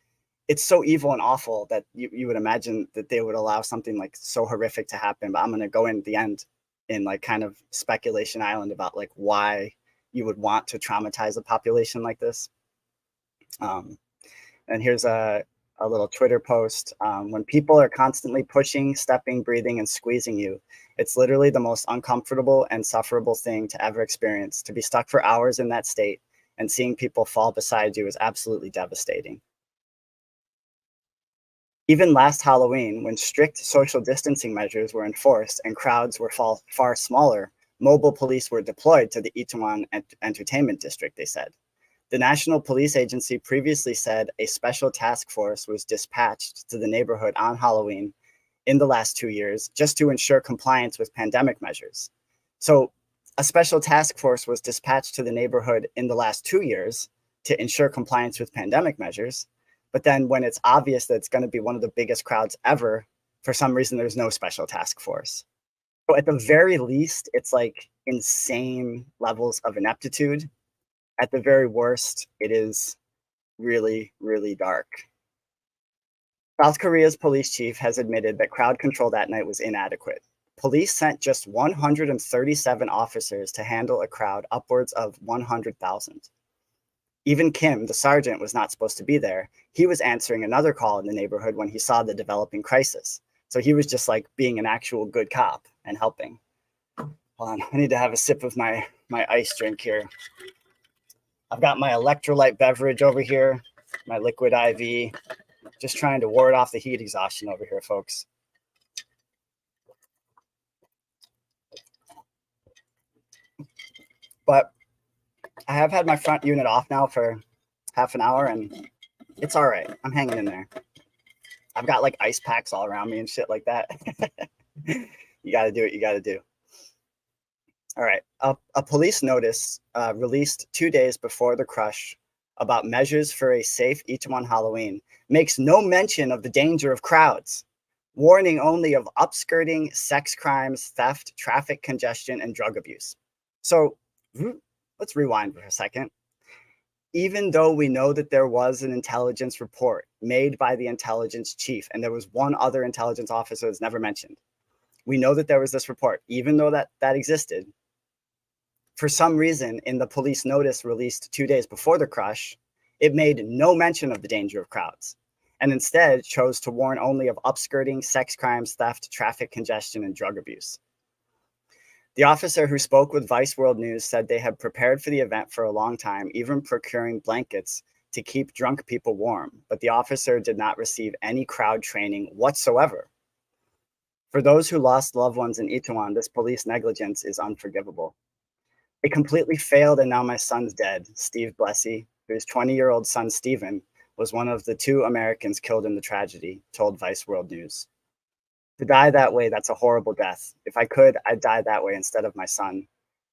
it's so evil and awful that you would imagine that they would allow something like so horrific to happen. But I'm going to go in the end in like kind of speculation island about like why you would want to traumatize a population like this. And here's a little Twitter post. When people are constantly pushing, stepping, breathing, and squeezing you, it's literally the most uncomfortable and sufferable thing to ever experience. To be stuck for hours in that state and seeing people fall beside you is absolutely devastating. Even last Halloween, when strict social distancing measures were enforced and crowds were far smaller, mobile police were deployed to the Itaewon Entertainment District, they said. The National Police Agency previously said a special task force was dispatched to the neighborhood on Halloween in the last 2 years just to ensure compliance with pandemic measures. So a special task force was dispatched to the neighborhood in the last 2 years to ensure compliance with pandemic measures. But then when it's obvious that it's going to be one of the biggest crowds ever, for some reason, there's no special task force. So at the very least, it's like insane levels of ineptitude. At the very worst, it is really, really dark. South Korea's police chief has admitted that crowd control that night was inadequate. Police sent just 137 officers to handle a crowd upwards of 100,000. Even Kim, the sergeant, was not supposed to be there. He was answering another call in the neighborhood when he saw the developing crisis. So he was just like being an actual good cop and helping. Hold on, I need to have a sip of my ice drink here. I've got my electrolyte beverage over here, my liquid IV, just trying to ward off the heat exhaustion over here, folks. But I have had my front unit off now for half an hour and it's all right. I'm hanging in there. I've got like ice packs all around me and shit like that. You got to do what you got to do. All right. A police notice released 2 days before the crush about measures for a safe Itaewon Halloween makes no mention of the danger of crowds, warning only of upskirting, sex crimes, theft, traffic congestion, and drug abuse. So let's rewind for a second. Even though we know that there was an intelligence report made by the intelligence chief, and there was one other intelligence officer that's never mentioned, we know that there was this report, even though that existed. For some reason, in the police notice released 2 days before the crush, it made no mention of the danger of crowds, and instead chose to warn only of upskirting, sex crimes, theft, traffic congestion, and drug abuse. The officer who spoke with Vice World News said they had prepared for the event for a long time, even procuring blankets to keep drunk people warm, but the officer did not receive any crowd training whatsoever. For those who lost loved ones in Itaewon, this police negligence is unforgivable. It completely failed, and now my son's dead. Steve Blessy, whose 20-year-old son Steven was one of the 2 Americans killed in the tragedy, told Vice World News. To die that way, that's a horrible death. If I could, I'd die that way instead of my son.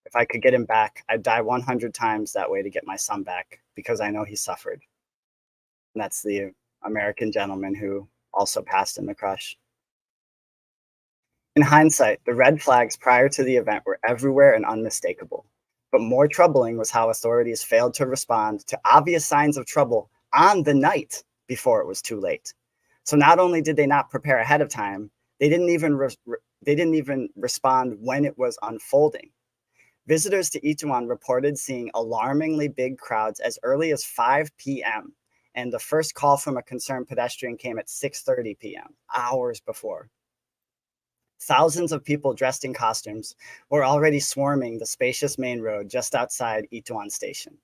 If I could get him back, I'd die 100 times that way to get my son back, because I know he suffered. And that's the American gentleman who also passed in the crush. In hindsight, the red flags prior to the event were everywhere and unmistakable. But more troubling was how authorities failed to respond to obvious signs of trouble on the night before it was too late. So not only did they not prepare ahead of time, they didn't even respond when it was unfolding. Visitors to Itaewon reported seeing alarmingly big crowds as early as 5 p.m. And the first call from a concerned pedestrian came at 6:30 p.m., hours before. Thousands of people dressed in costumes were already swarming the spacious main road just outside Itaewon Station.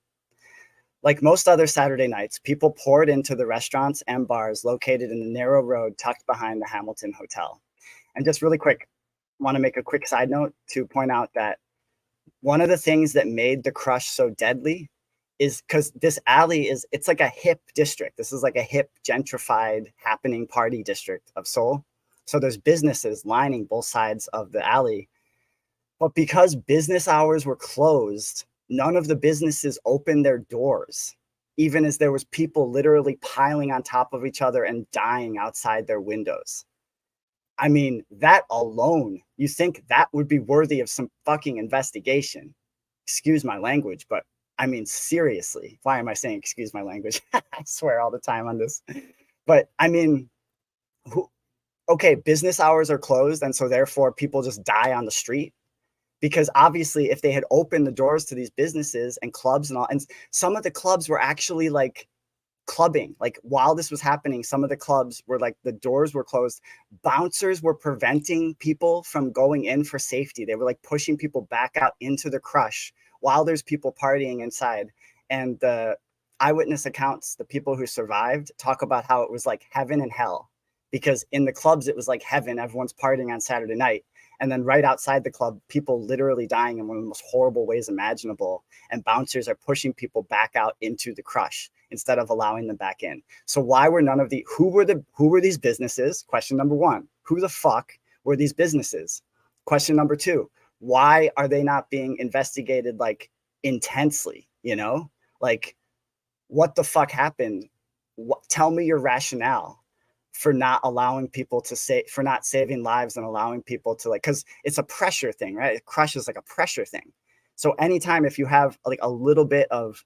Like most other Saturday nights, people poured into the restaurants and bars located in the narrow road tucked behind the Hamilton Hotel. And just really quick, want to make a quick side note to point out that one of the things that made the crush so deadly is because this alley it's like a hip district. This is like a hip, gentrified, happening party district of Seoul. So there's businesses lining both sides of the alley. But because business hours were closed, none of the businesses opened their doors, even as there was people literally piling on top of each other and dying outside their windows. I mean, that alone, you think that would be worthy of some fucking investigation. Excuse my language, but I mean, seriously, why am I saying excuse my language? I swear all the time on this. But I mean, okay, business hours are closed, and so therefore people just die on the street. Because obviously, if they had opened the doors to these businesses and clubs and all, and some of the clubs were actually like clubbing, like while this was happening, some of the clubs were like the doors were closed. Bouncers were preventing people from going in for safety. They were like pushing people back out into the crush while there's people partying inside. And the eyewitness accounts, the people who survived, talk about how it was like heaven and hell. Because in the clubs, it was like heaven. Everyone's partying on Saturday night. And then right outside the club, people literally dying in one of the most horrible ways imaginable. And bouncers are pushing people back out into the crush instead of allowing them back in. So why were none of who were these businesses? Question number one, who the fuck were these businesses? Question number two, why are they not being investigated like intensely? You know, like what the fuck happened? Tell me your rationale for not allowing people to for not saving lives and allowing people to like, because it's a pressure thing, right? It crushes like a pressure thing. So anytime if you have like a little bit of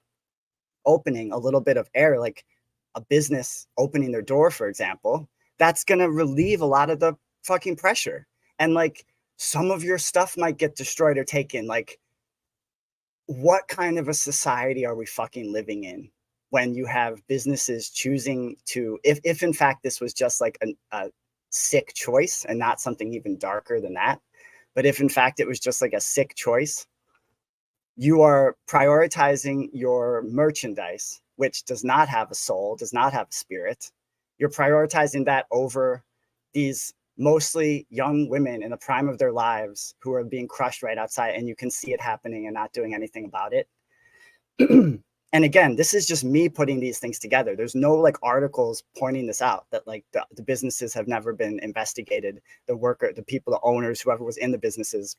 opening, a little bit of air, like a business opening their door, for example, that's going to relieve a lot of the fucking pressure. And like some of your stuff might get destroyed or taken. Like what kind of a society are we fucking living in? When you have businesses choosing to, if in fact this was just like a sick choice and not something even darker than that, but if in fact it was just like a sick choice, you are prioritizing your merchandise, which does not have a soul, does not have a spirit. You're prioritizing that over these mostly young women in the prime of their lives who are being crushed right outside, and you can see it happening and not doing anything about it. And again, this is just me putting these things together. There's no like articles pointing this out that like the businesses have never been investigated, the people, the owners, whoever was in the businesses,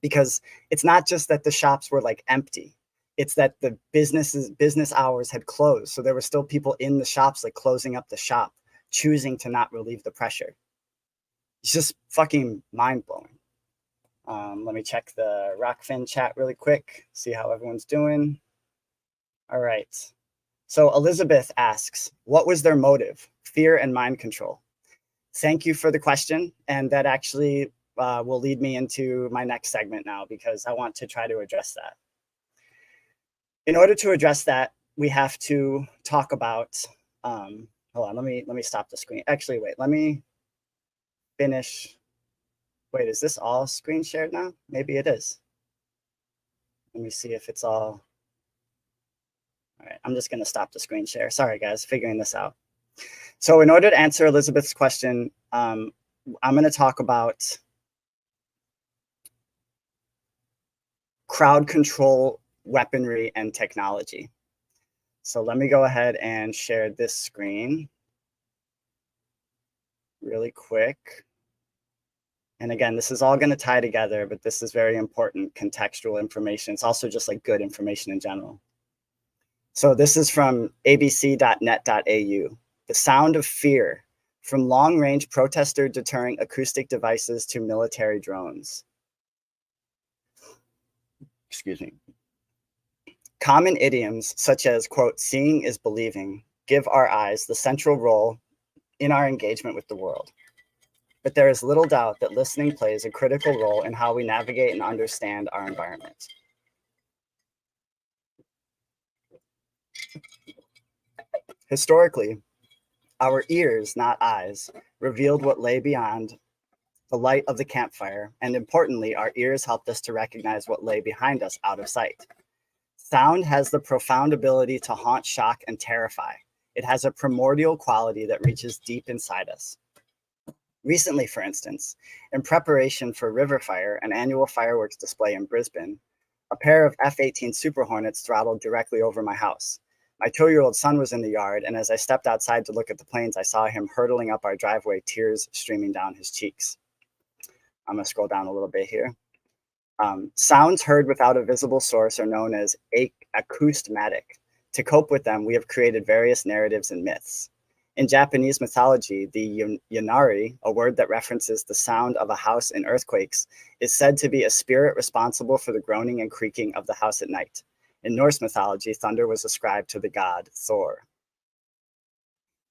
because it's not just that the shops were like empty. It's that the business hours had closed. So there were still people in the shops, like closing up the shop, choosing to not relieve the pressure. It's just fucking mind blowing. Let me check the Rockfin chat really quick, see how everyone's doing. All right. So Elizabeth asks, what was their motive? Fear and mind control. Thank you for the question. And that actually will lead me into my next segment now, because I want to try to address that. In order to address that, we have to talk about, hold on, let me stop the screen. Actually, wait, let me finish. Wait, is this all screen shared now? Maybe it is. Let me see if it's all. All right, I'm just going to stop the screen share. Sorry, guys, figuring this out. So in order to answer Elizabeth's question, I'm going to talk about crowd control, weaponry, and technology. So let me go ahead and share this screen really quick. And again, this is all going to tie together, but this is very important contextual information. It's also just like good information in general. So this is from abc.net.au. The sound of fear, from long-range protester deterring acoustic devices to military drones. excuse me. Common idioms such as, quote, seeing is believing, give our eyes the central role in our engagement with the world. But there is little doubt that listening plays a critical role in how we navigate and understand our environment. Historically, our ears, not eyes, revealed what lay beyond the light of the campfire, and importantly, our ears helped us to recognize what lay behind us out of sight. Sound has the profound ability to haunt, shock, and terrify. It has a primordial quality that reaches deep inside us. Recently, for instance, in preparation for River Fire, an annual fireworks display in Brisbane, a pair of F-18 Super Hornets throttled directly over my house. My 2-year-old son was in the yard, and as I stepped outside to look at the planes, I saw him hurtling up our driveway, tears streaming down his cheeks. I'm going to scroll down a little bit here. Sounds heard without a visible source are known as acousmatic. To cope with them, we have created various narratives and myths. In Japanese mythology, the yanari, a word that references the sound of a house in earthquakes, is said to be a spirit responsible for the groaning and creaking of the house at night. In Norse mythology, thunder was ascribed to the god Thor.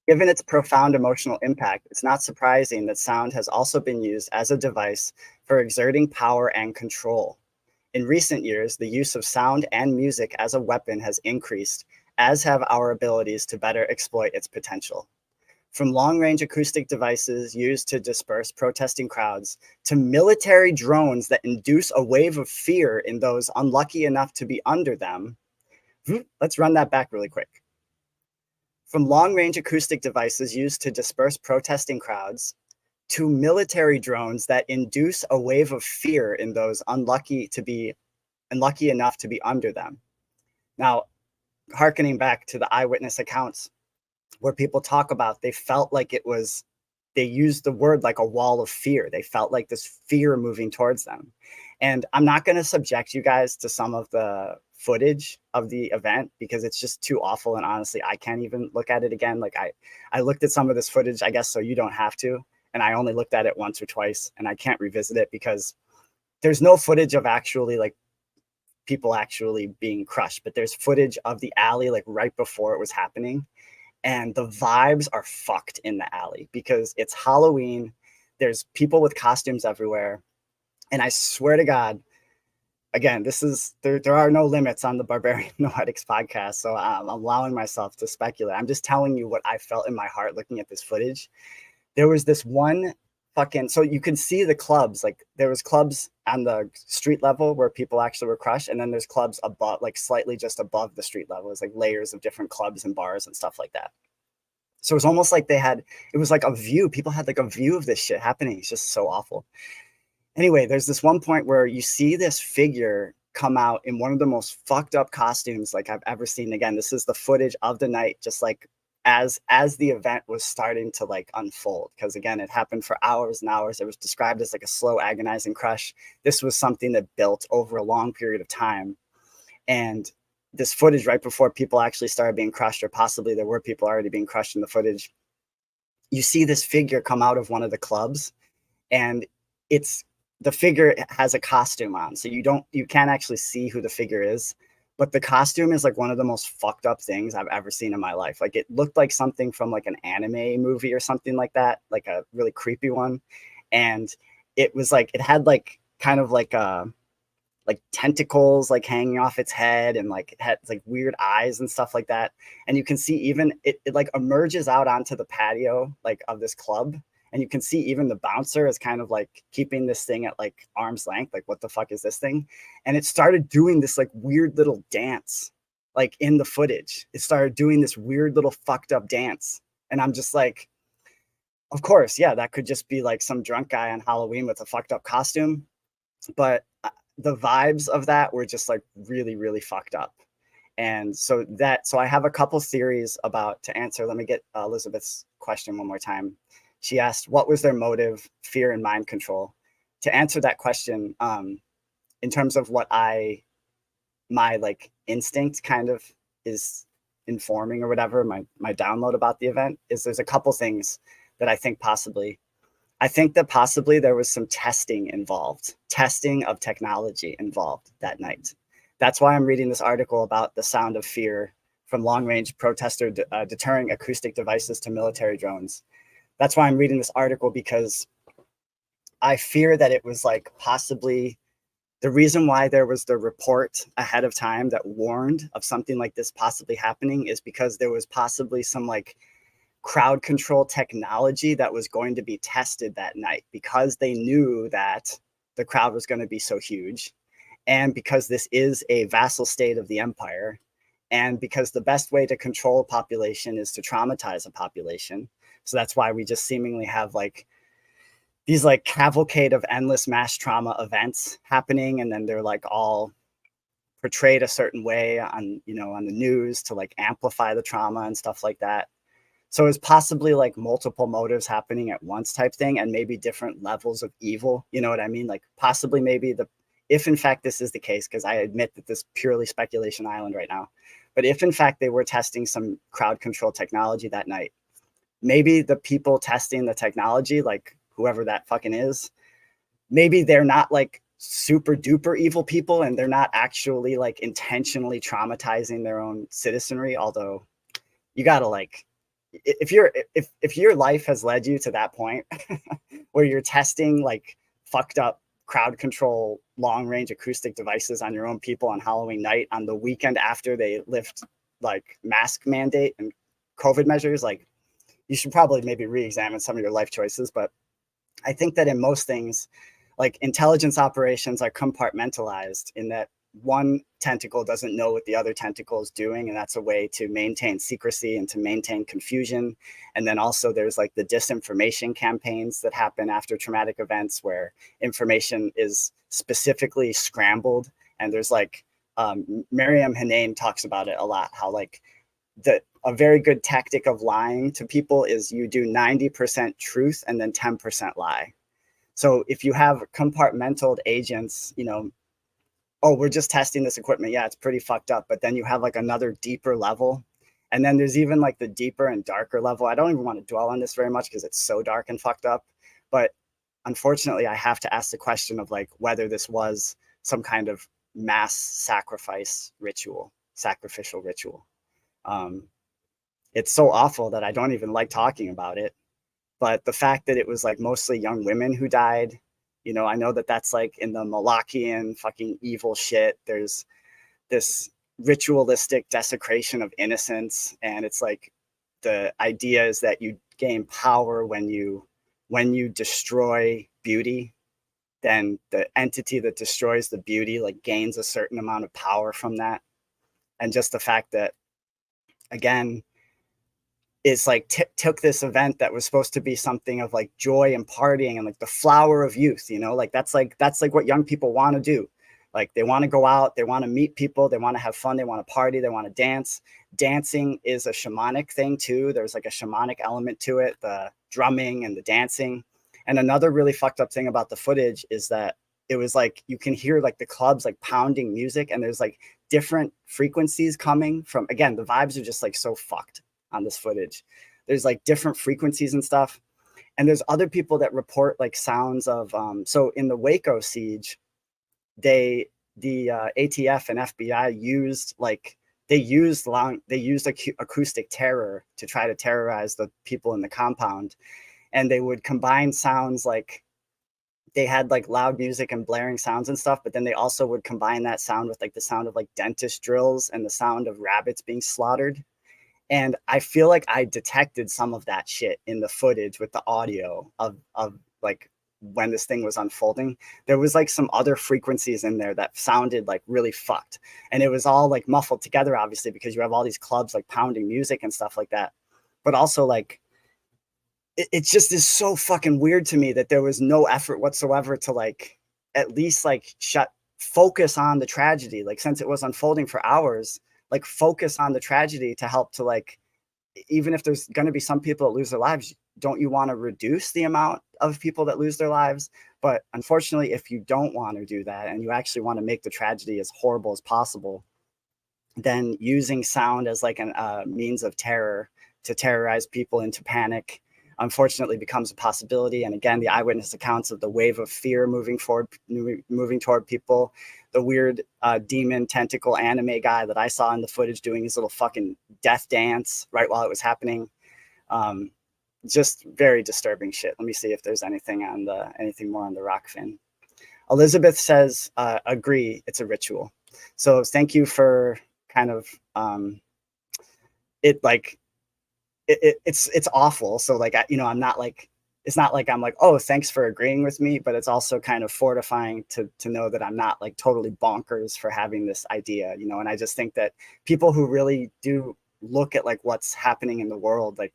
Given its profound emotional impact, it's not surprising that sound has also been used as a device for exerting power and control. In recent years, the use of sound and music as a weapon has increased, as have our abilities to better exploit its potential. From long-range acoustic devices used to disperse protesting crowds to military drones that induce a wave of fear in those unlucky enough to be under them. Let's run that back really quick. From long-range acoustic devices used to disperse protesting crowds to military drones that induce a wave of fear in those unlucky enough to be under them. Now, hearkening back to the eyewitness accounts where people talk about they felt like they used the word like a wall of fear. They felt like this fear moving towards them. And I'm not going to subject you guys to some of the footage of the event because it's just too awful. And honestly, I can't even look at it again. Like I looked at some of this footage, I guess, so you don't have to. And I only looked at it once or twice and I can't revisit it because there's no footage of actually like people actually being crushed, but there's footage of the alley like right before it was happening. And the vibes are fucked in the alley because it's Halloween. There's people with costumes everywhere. And I swear to God, again, there are no limits on the Barbarian Noetics podcast. So I'm allowing myself to speculate. I'm just telling you what I felt in my heart looking at this footage. There was this one so you could see the clubs, like there was clubs on the street level where people actually were crushed. And then there's clubs above, like slightly just above the street level. It's like layers of different clubs and bars and stuff like that. So it was almost like it was like a view. People had like a view of this shit happening. It's just so awful. Anyway, there's this one point where you see this figure come out in one of the most fucked up costumes like I've ever seen. Again, this is the footage of the night, just like as the event was starting to like unfold, because again, it happened for hours and hours. It was described as like a slow, agonizing crush. This was something that built over a long period of time. And this footage right before people actually started being crushed, or possibly there were people already being crushed in the footage, you see this figure come out of one of the clubs, and the figure has a costume on, so you can't actually see who the figure is. But the costume is like one of the most fucked up things I've ever seen in my life. Like it looked like something from like an anime movie or something like that, like a really creepy one. And it was like, it had like kind of like tentacles like hanging off its head, and like it had like weird eyes and stuff like that. And you can see even it like emerges out onto the patio like of this club. And you can see even the bouncer is kind of like keeping this thing at like arm's length. Like, what the fuck is this thing? And it started doing this like weird little dance, like in the footage. It started doing this weird little fucked up dance. And I'm just like, of course, yeah, that could just be like some drunk guy on Halloween with a fucked up costume. But the vibes of that were just like really, really fucked up. And so I have a couple theories to answer. Let me get Elizabeth's question one more time. She asked, what was their motive, fear, and mind control? To answer that question, in terms of what my like instinct kind of is informing or whatever, my download about the event is there's a couple things that I think that possibly there was some testing of technology involved that night. That's why I'm reading this article about the sound of fear from long-range protester deterring acoustic devices to military drones. That's why I'm reading this article, because I fear that it was like possibly the reason why there was the report ahead of time that warned of something like this possibly happening is because there was possibly some like crowd control technology that was going to be tested that night, because they knew that the crowd was going to be so huge, and because this is a vassal state of the empire, and because the best way to control a population is to traumatize a population. So that's why we just seemingly have like these like cavalcade of endless mass trauma events happening, and then they're like all portrayed a certain way on, you know, on the news to like amplify the trauma and stuff like that. So it's possibly like multiple motives happening at once type thing, and maybe different levels of evil. You know what I mean? Like possibly maybe if in fact this is the case, because I admit that this is purely speculation island right now, but if in fact they were testing some crowd control technology that night, maybe the people testing the technology, like whoever that fucking is, maybe they're not like super duper evil people, and they're not actually like intentionally traumatizing their own citizenry. Although you gotta like, if your life has led you to that point where you're testing like fucked up crowd control long range acoustic devices on your own people on Halloween night on the weekend after they lift like mask mandate and COVID measures, like you should probably maybe re-examine some of your life choices. But I think that in most things, like intelligence operations are compartmentalized in that one tentacle doesn't know what the other tentacle is doing, and that's a way to maintain secrecy and to maintain confusion. And then also there's like the disinformation campaigns that happen after traumatic events, where information is specifically scrambled. And there's like Miriam Hanane talks about it a lot, how like a very good tactic of lying to people is you do 90% truth and then 10% lie. So if you have compartmented agents, you know, oh, we're just testing this equipment. Yeah, it's pretty fucked up. But then you have like another deeper level. And then there's even like the deeper and darker level. I don't even want to dwell on this very much because it's so dark and fucked up. But unfortunately, I have to ask the question of like whether this was some kind of mass sacrificial ritual. It's so awful that I don't even like talking about it. But the fact that it was like mostly young women who died, you know, I know that that's like in the Malachian fucking evil shit. There's this ritualistic desecration of innocence. And it's like the idea is that you gain power when you destroy beauty. Then the entity that destroys the beauty like gains a certain amount of power from that. And just the fact that, again, is like took this event that was supposed to be something of like joy and partying and like the flower of youth, you know, like that's like what young people want to do. Like they want to go out, they want to meet people, they want to have fun, they want to party, they want to dance. Dancing is a shamanic thing too. There's like a shamanic element to it, the drumming and the dancing. And another really fucked up thing about the footage is that it was like you can hear like the clubs like pounding music, and there's like different frequencies coming from, again, the vibes are just like so fucked on this footage. There's like different frequencies and stuff. And there's other people that report like sounds of so in the Waco siege, the ATF and FBI used acoustic terror to try to terrorize the people in the compound. And they would combine sounds, like they had like loud music and blaring sounds and stuff, but then they also would combine that sound with like the sound of like dentist drills and the sound of rabbits being slaughtered. And I feel like I detected some of that shit in the footage with the audio of like when this thing was unfolding. There was like some other frequencies in there that sounded like really fucked. And it was all like muffled together, obviously, because you have all these clubs like pounding music and stuff like that. But also like, it just is so fucking weird to me that there was no effort whatsoever to like, at least like focus on the tragedy. Like since it was unfolding for hours, like focus on the tragedy to help to like, even if there's going to be some people that lose their lives, don't you want to reduce the amount of people that lose their lives? But unfortunately, if you don't want to do that and you actually want to make the tragedy as horrible as possible, then using sound as like a means of terror to terrorize people into panic, unfortunately becomes a possibility. And again, the eyewitness accounts of the wave of fear moving toward people, the weird demon tentacle anime guy that I saw in the footage doing his little fucking death dance right while it was happening. Just very disturbing shit. Let me see if there's anything more on the Rockfin. Elizabeth says, agree, it's a ritual. So thank you for kind of it's awful. So like, I'm not like, it's not like I'm like, oh, thanks for agreeing with me, but it's also kind of fortifying to know that I'm not like totally bonkers for having this idea, and I just think that people who really do look at like what's happening in the world, like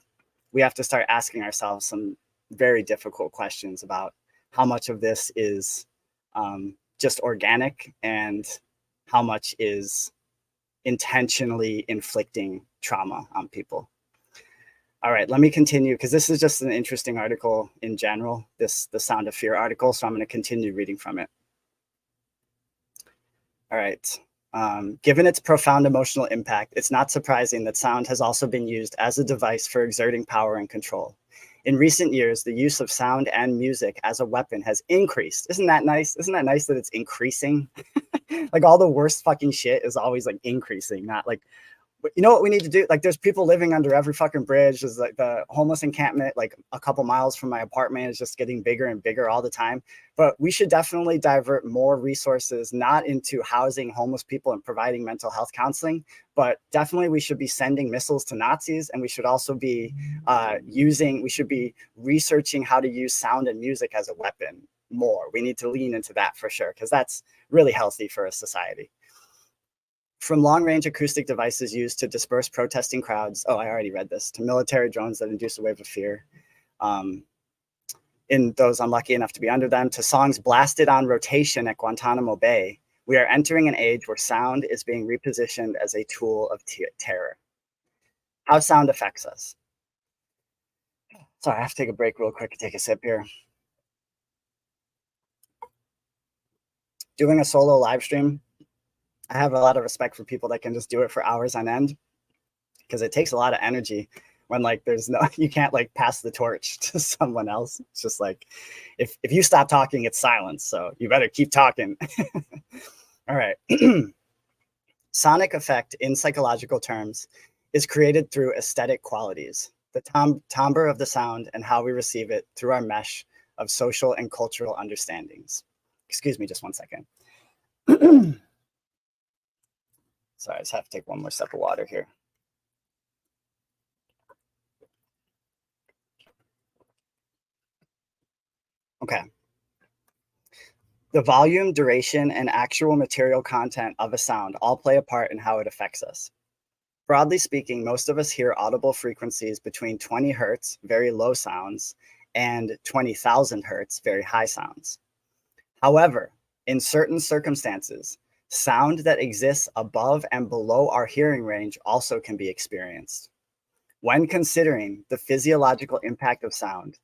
we have to start asking ourselves some very difficult questions about how much of this is just organic and how much is intentionally inflicting trauma on people. All right, let me continue because this is just an interesting article in general, the Sound of Fear article. So I'm going to continue reading from it. All right. Given its profound emotional impact, it's not surprising that sound has also been used as a device for exerting power and control. In recent years, the use of sound and music as a weapon has increased. Isn't that nice? Isn't that nice that it's increasing? Like all the worst fucking shit is always like increasing, not like, you know what we need to do? Like there's people living under every fucking bridge. There's like the homeless encampment, like a couple miles from my apartment is just getting bigger and bigger all the time. But we should definitely divert more resources, not into housing homeless people and providing mental health counseling, but definitely we should be sending missiles to Nazis. And we should also be we should be researching how to use sound and music as a weapon more. We need to lean into that for sure, because that's really healthy for a society. From long-range acoustic devices used to disperse protesting crowds, I already read this, to military drones that induce a wave of fear, in those unlucky enough to be under them, to songs blasted on rotation at Guantanamo Bay, we are entering an age where sound is being repositioned as a tool of terror. How sound affects us. Sorry, I have to take a break real quick and take a sip here. Doing a solo live stream, I have a lot of respect for people that can just do it for hours on end, because it takes a lot of energy when like you can't like pass the torch to someone else. It's just like, if you stop talking, it's silence. So you better keep talking. All right. Sonic effect in psychological terms is created through aesthetic qualities, the timbre of the sound and how we receive it through our mesh of social and cultural understandings. Excuse me, just 1 second. Sorry, I just have to take one more sip of water here. Okay. The volume, duration, and actual material content of a sound all play a part in how it affects us. Broadly speaking, most of us hear audible frequencies between 20 hertz, very low sounds, and 20,000 hertz, very high sounds. However, in certain circumstances, sound that exists above and below our hearing range also can be experienced. When considering the physiological impact of sound,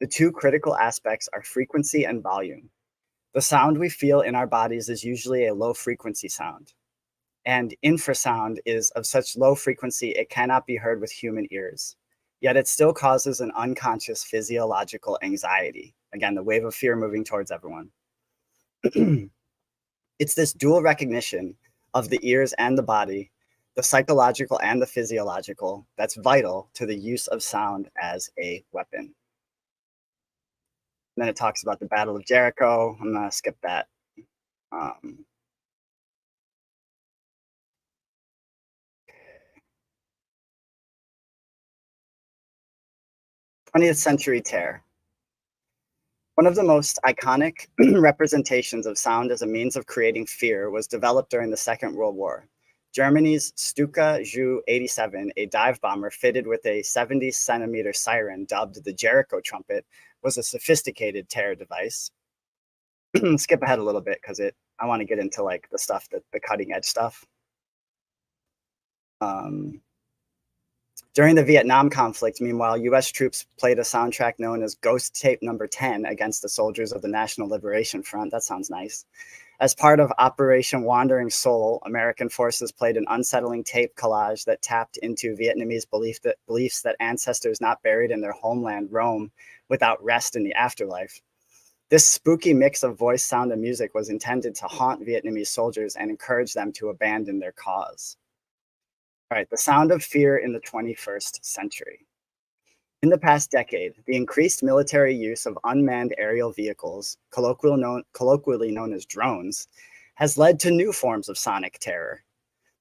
the two critical aspects are frequency and volume. The sound we feel in our bodies is usually a low frequency sound, and infrasound is of such low frequency it cannot be heard with human ears. Yet it still causes an unconscious physiological anxiety. Again, the wave of fear moving towards everyone. It's this dual recognition of the ears and the body, the psychological and the physiological, that's vital to the use of sound as a weapon. And then it talks about the Battle of Jericho. I'm gonna skip that. 20th century terror. One of the most iconic representations of sound as a means of creating fear was developed during the Second World War. Germany's Stuka Ju 87, a dive bomber fitted with a 70-centimeter siren dubbed the Jericho trumpet, was a sophisticated terror device. Skip ahead a little bit because I want to get into like the stuff, the cutting edge stuff. During the Vietnam conflict, meanwhile, US troops played a soundtrack known as Ghost Tape Number 10 against the soldiers of the National Liberation Front. That sounds nice. As part of Operation Wandering Soul, American forces played an unsettling tape collage that tapped into Vietnamese beliefs that ancestors not buried in their homeland roam without rest in the afterlife. This spooky mix of voice, sound, and music was intended to haunt Vietnamese soldiers and encourage them to abandon their cause. All right, the sound of fear in the 21st century. In the past decade, the increased military use of unmanned aerial vehicles, colloquially known as drones, has led to new forms of sonic terror.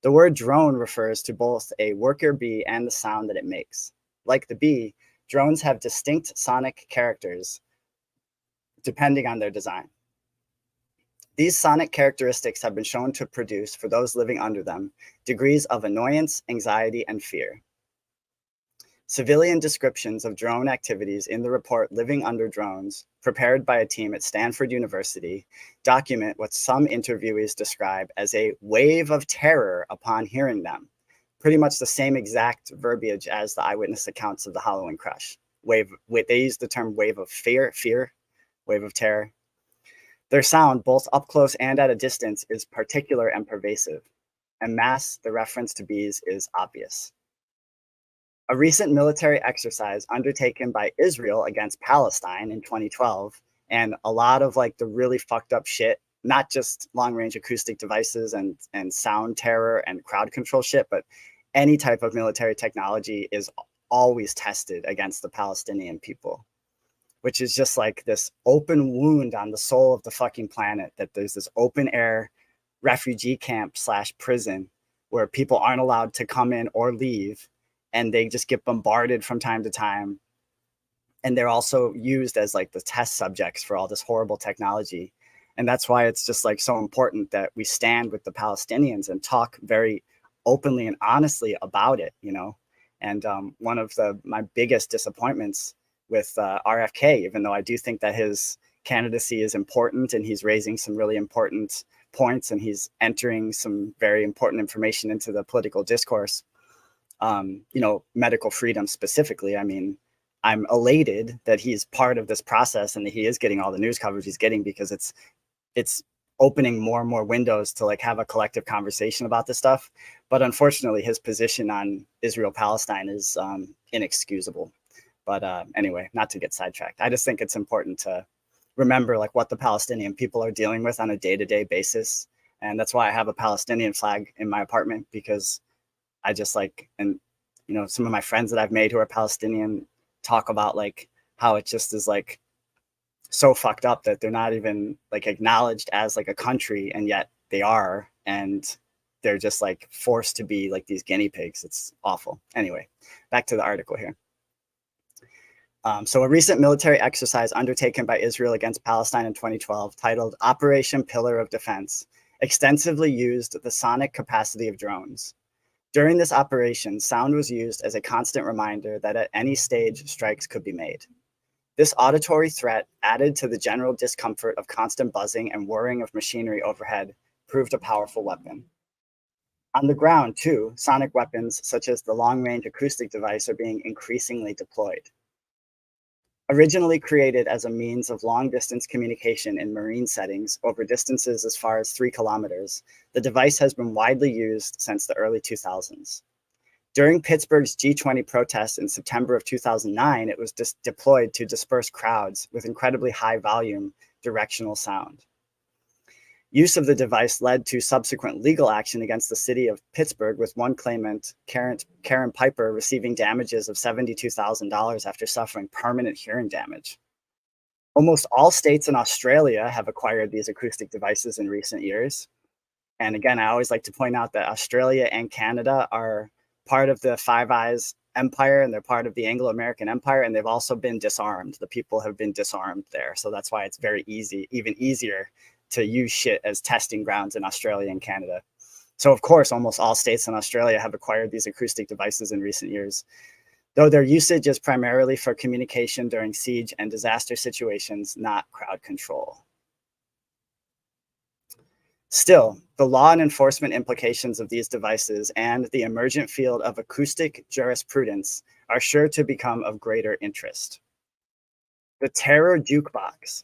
The word drone refers to both a worker bee and the sound that it makes. Like the bee, drones have distinct sonic characters depending on their design. These sonic characteristics have been shown to produce, for those living under them, degrees of annoyance, anxiety, and fear. Civilian descriptions of drone activities in the report Living Under Drones, prepared by a team at Stanford University, document what some interviewees describe as a wave of terror upon hearing them. Pretty much the same exact verbiage as the eyewitness accounts of the Halloween crush. They use the term wave of fear, wave of terror. Their sound, both up close and at a distance, is particular and pervasive. En masse, the reference to bees is obvious. A recent military exercise undertaken by Israel against Palestine in 2012, and a lot of like the really fucked up shit, not just long range acoustic devices and sound terror and crowd control shit, but any type of military technology is always tested against the Palestinian people, which is just like this open wound on the soul of the fucking planet, that there's this open air refugee camp / prison where people aren't allowed to come in or leave, and they just get bombarded from time to time. And they're also used as like the test subjects for all this horrible technology. And that's why it's just like so important that we stand with the Palestinians and talk very openly and honestly about it, you know? And one of my biggest disappointments with RFK, even though I do think that his candidacy is important and he's raising some really important points and he's entering some very important information into the political discourse, you know, medical freedom specifically. I mean, I'm elated that he's part of this process and that he is getting all the news coverage he's getting, because it's opening more and more windows to like have a collective conversation about this stuff. But unfortunately, his position on Israel-Palestine is inexcusable. But anyway, not to get sidetracked. I just think it's important to remember like what the Palestinian people are dealing with on a day-to-day basis. And that's why I have a Palestinian flag in my apartment, because I just like, and you know, some of my friends that I've made who are Palestinian talk about like how it just is like so fucked up that they're not even like acknowledged as like a country, and yet they are, and they're just like forced to be like these guinea pigs. It's awful. Anyway, back to the article here. So a recent military exercise undertaken by Israel against Palestine in 2012, titled Operation Pillar of Defense, extensively used the sonic capacity of drones. During this operation, sound was used as a constant reminder that at any stage, strikes could be made. This auditory threat, added to the general discomfort of constant buzzing and whirring of machinery overhead, proved a powerful weapon. On the ground, too, sonic weapons such as the long-range acoustic device are being increasingly deployed. Originally created as a means of long-distance communication in marine settings over distances as far as 3 kilometers, the device has been widely used since the early 2000s. During Pittsburgh's G20 protests in September of 2009, it was deployed to disperse crowds with incredibly high volume directional sound. Use of the device led to subsequent legal action against the city of Pittsburgh, with one claimant, Karen Piper, receiving damages of $72,000 after suffering permanent hearing damage. Almost all states in Australia have acquired these acoustic devices in recent years. And again, I always like to point out that Australia and Canada are part of the Five Eyes Empire, and they're part of the Anglo-American Empire, and they've also been disarmed. The people have been disarmed there. So that's why it's very easy, even easier, to use shit as testing grounds in Australia and Canada. So of course, almost all states in Australia have acquired these acoustic devices in recent years, though their usage is primarily for communication during siege and disaster situations, not crowd control. Still, the law and enforcement implications of these devices and the emergent field of acoustic jurisprudence are sure to become of greater interest. The terror jukebox.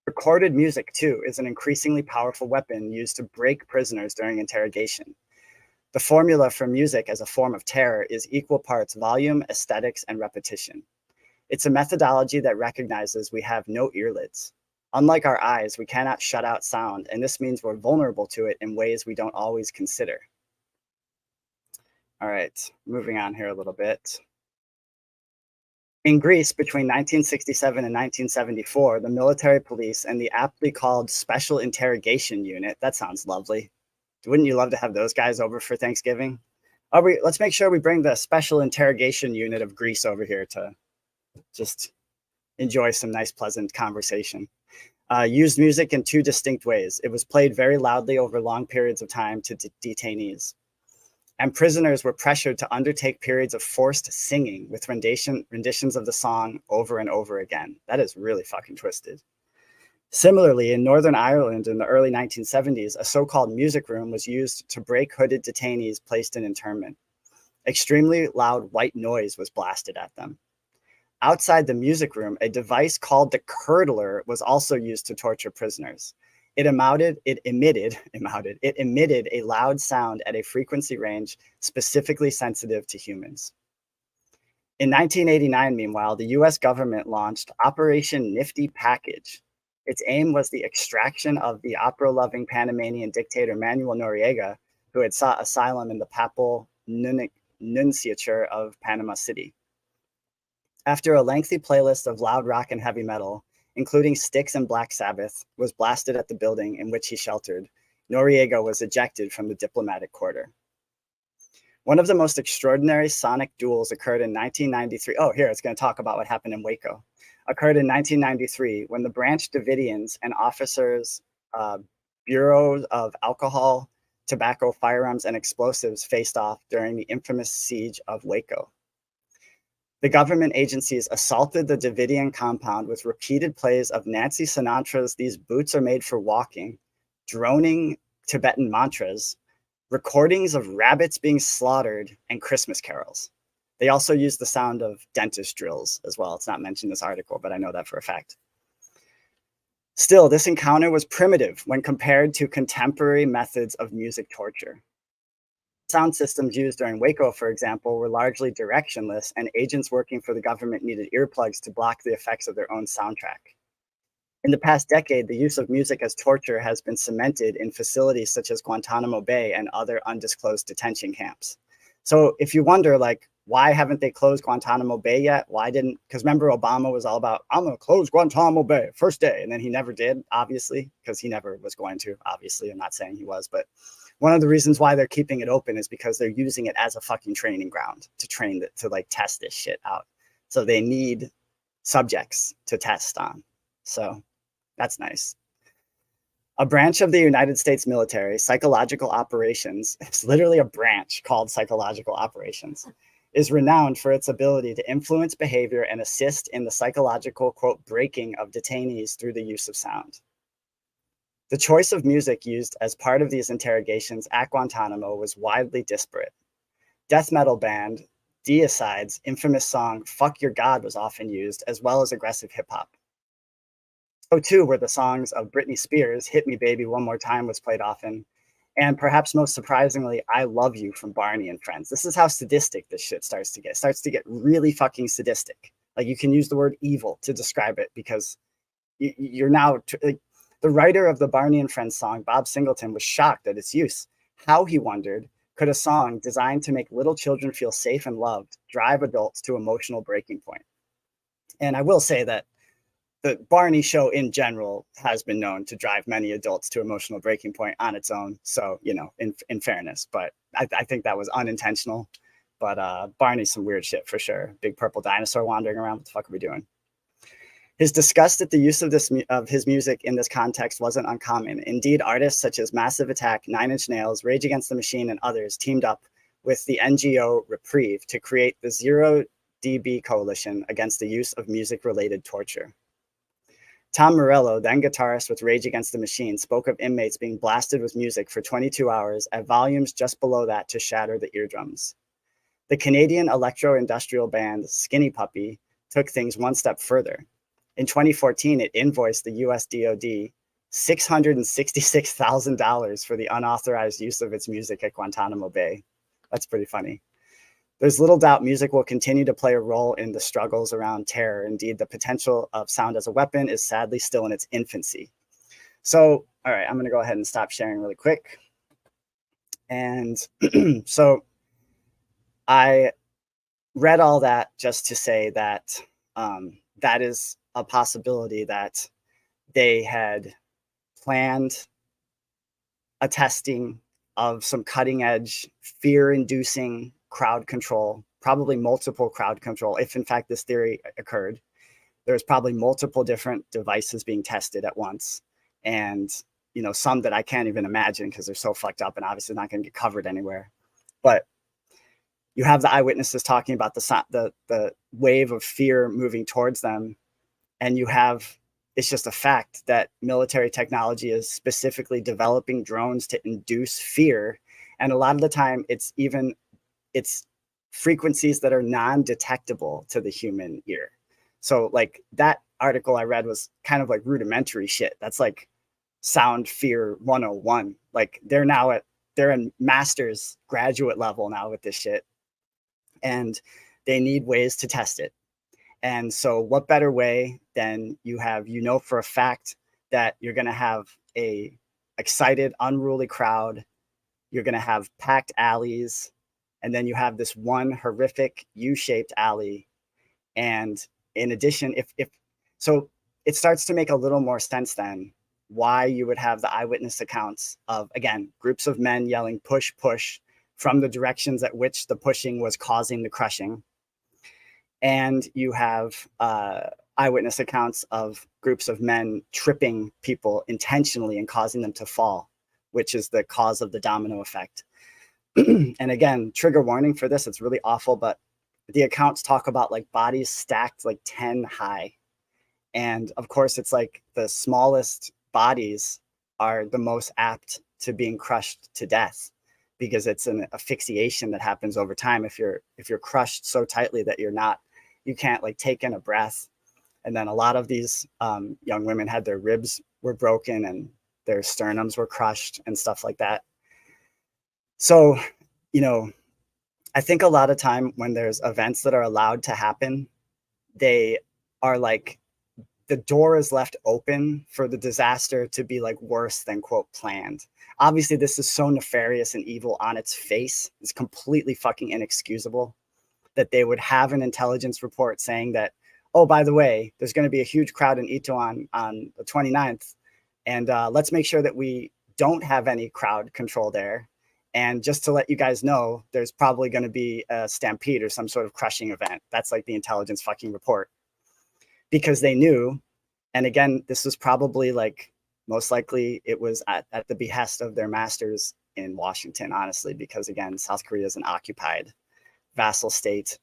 Recorded music, too, is an increasingly powerful weapon used to break prisoners during interrogation. The formula for music as a form of terror is equal parts volume, aesthetics, and repetition. It's a methodology that recognizes we have no earlids. Unlike our eyes, we cannot shut out sound, and this means we're vulnerable to it in ways we don't always consider. All right, moving on here a little bit. In Greece, between 1967 and 1974, the military police and the aptly called Special Interrogation Unit, that sounds lovely. Wouldn't you love to have those guys over for Thanksgiving? Let's make sure we bring the Special Interrogation Unit of Greece over here to just enjoy some nice, pleasant conversation. Used music in two distinct ways. It was played very loudly over long periods of time to detainees. And prisoners were pressured to undertake periods of forced singing with renditions of the song over and over again. That is really fucking twisted. Similarly, in Northern Ireland in the early 1970s, a so-called music room was used to break hooded detainees placed in internment. Extremely loud white noise was blasted at them. Outside the music room, a device called the curdler was also used to torture prisoners. It emitted a loud sound at a frequency range specifically sensitive to humans. In 1989, meanwhile, the US government launched Operation Nifty Package. Its aim was the extraction of the opera-loving Panamanian dictator Manuel Noriega, who had sought asylum in the papal nunciature of Panama City. After a lengthy playlist of loud rock and heavy metal, including Styx and Black Sabbath, was blasted at the building in which he sheltered, Noriega was ejected from the diplomatic quarter. One of the most extraordinary sonic duels occurred in 1993. Oh, here, it's going to talk about what happened in Waco. Occurred in 1993 when the Branch Davidians and officers, Bureau of Alcohol, Tobacco, Firearms, and Explosives faced off during the infamous siege of Waco. The government agencies assaulted the Davidian compound with repeated plays of Nancy Sinatra's "These Boots Are Made for Walking," droning Tibetan mantras, recordings of rabbits being slaughtered, and Christmas carols. They also used the sound of dentist drills as well. It's not mentioned in this article, but I know that for a fact. Still, this encounter was primitive when compared to contemporary methods of music torture. Sound systems used during Waco, for example, were largely directionless, and agents working for the government needed earplugs to block the effects of their own soundtrack. In the past decade, the use of music as torture has been cemented in facilities such as Guantanamo Bay and other undisclosed detention camps. So if you wonder, like, why haven't they closed Guantanamo Bay yet? Because remember, Obama was all about, I'm going to close Guantanamo Bay first day. And then he never did, obviously, because he never was going to, obviously. I'm not saying he was, but one of the reasons why they're keeping it open is because they're using it as a fucking training ground to like test this shit out. So they need subjects to test on. So that's nice. A branch of the United States military, Psychological Operations, it's literally a branch called Psychological Operations, is renowned for its ability to influence behavior and assist in the psychological, quote, breaking of detainees through the use of sound. The choice of music used as part of these interrogations at Guantanamo was widely disparate. Death metal band Deicide's infamous song Fuck Your God was often used, as well as aggressive hip hop. So too were the songs of Britney Spears, Hit Me Baby One More Time was played often, and perhaps most surprisingly, I Love You from Barney and Friends. This is how sadistic this shit starts to get. It starts to get really fucking sadistic. Like, you can use the word evil to describe it because you're now... The writer of the Barney and Friends song, Bob Singleton, was shocked at its use. How, he wondered, could a song designed to make little children feel safe and loved drive adults to emotional breaking point? And I will say that the Barney show in general has been known to drive many adults to emotional breaking point on its own. So, you know, in fairness, but I think that was unintentional. But Barney's some weird shit for sure. Big purple dinosaur wandering around. What the fuck are we doing? His disgust at the use of his music in this context wasn't uncommon. Indeed, artists such as Massive Attack, Nine Inch Nails, Rage Against the Machine, and others teamed up with the NGO Reprieve to create the Zero DB Coalition against the use of music-related torture. Tom Morello, then guitarist with Rage Against the Machine, spoke of inmates being blasted with music for 22 hours at volumes just below that to shatter the eardrums. The Canadian electro-industrial band Skinny Puppy took things one step further. In 2014, it invoiced the US DoD $666,000 for the unauthorized use of its music at Guantanamo Bay. That's pretty funny. There's little doubt music will continue to play a role in the struggles around terror. Indeed, the potential of sound as a weapon is sadly still in its infancy. So, all right, I'm going to go ahead and stop sharing really quick. And so I read all that just to say that that is a possibility that they had planned a testing of some cutting edge, fear inducing crowd control, probably multiple crowd control. If in fact this theory occurred, there's probably multiple different devices being tested at once. And, you know, some that I can't even imagine because they're so fucked up and obviously not going to get covered anywhere. But you have the eyewitnesses talking about the wave of fear moving towards them. And you have, it's just a fact that military technology is specifically developing drones to induce fear. And a lot of the time it's frequencies that are non-detectable to the human ear. So like that article I read was kind of like rudimentary shit. That's like sound fear 101. Like they're in master's graduate level now with this shit. And they need ways to test it. And so what better way than you know for a fact that you're going to have a excited, unruly crowd. You're going to have packed alleys. And then you have this one horrific U-shaped alley. And in addition, so it starts to make a little more sense then why you would have the eyewitness accounts of, again, groups of men yelling, push, push, from the directions at which the pushing was causing the crushing. And you have eyewitness accounts of groups of men tripping people intentionally and causing them to fall, which is the cause of the domino effect. And again, trigger warning for this, it's really awful, but the accounts talk about like bodies stacked like 10 high. And of course, it's like the smallest bodies are the most apt to being crushed to death, because it's an asphyxiation that happens over time. If you're crushed so tightly that you can't like take in a breath. And then a lot of these young women had their ribs were broken and their sternums were crushed and stuff like that. So, you know, I think a lot of time when there's events that are allowed to happen, they are like, the door is left open for the disaster to be like worse than quote planned. Obviously, this is so nefarious and evil on its face. It's completely fucking inexcusable that they would have an intelligence report saying that, oh, by the way, there's going to be a huge crowd in Itaewon on the 29th. And let's make sure that we don't have any crowd control there. And just to let you guys know, there's probably going to be a stampede or some sort of crushing event. That's like the intelligence fucking report. Because they knew, and again, this was probably like, most likely it was at the behest of their masters in Washington, honestly, because again, South Korea is an occupied vassal state.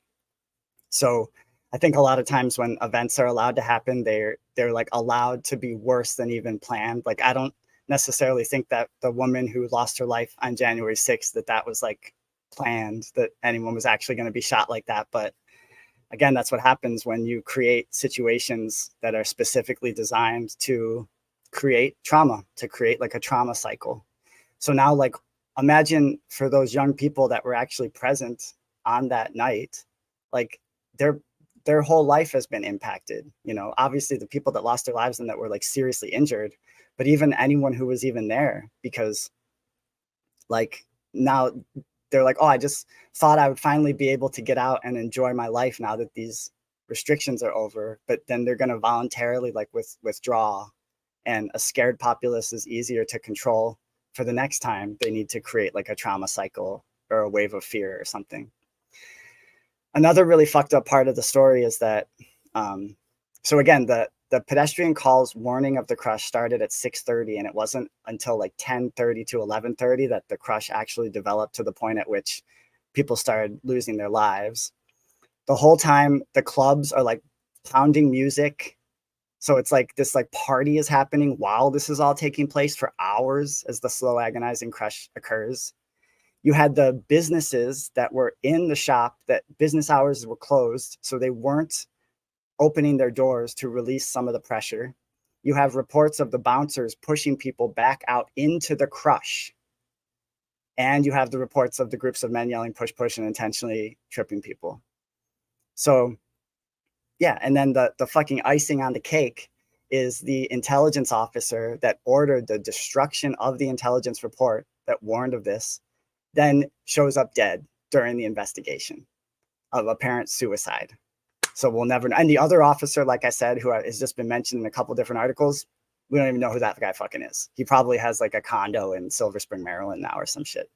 So I think a lot of times when events are allowed to happen, they're like allowed to be worse than even planned. Like, I don't necessarily think that the woman who lost her life on January 6th, that was like planned, that anyone was actually going to be shot like that. But again, that's what happens when you create situations that are specifically designed to create trauma, to create like a trauma cycle. So now, like, imagine for those young people that were actually present on that night, like their whole life has been impacted. You know, obviously the people that lost their lives and that were like seriously injured, but even anyone who was even there, because like now they're like, oh, I just thought I would finally be able to get out and enjoy my life now that these restrictions are over. But then they're going to voluntarily like withdraw, and a scared populace is easier to control for the next time they need to create like a trauma cycle or a wave of fear or something. Another really fucked up part of the story is that, so again, the pedestrian calls warning of the crush started at 6:30, and it wasn't until like 10:30 to 11:30 that the crush actually developed to the point at which people started losing their lives. The whole time the clubs are like pounding music. So it's like this like party is happening while this is all taking place for hours as the slow agonizing crush occurs. You had the businesses that were in the shop that business hours were closed, so they weren't opening their doors to release some of the pressure. You have reports of the bouncers pushing people back out into the crush. And you have the reports of the groups of men yelling, push, push, and intentionally tripping people. So, yeah. And then the fucking icing on the cake is the intelligence officer that ordered the destruction of the intelligence report that warned of this, then shows up dead during the investigation of apparent suicide. So we'll never know. And the other officer, like I said, who has just been mentioned in a couple different articles, we don't even know who that guy fucking is. He probably has like a condo in Silver Spring, Maryland now or some shit.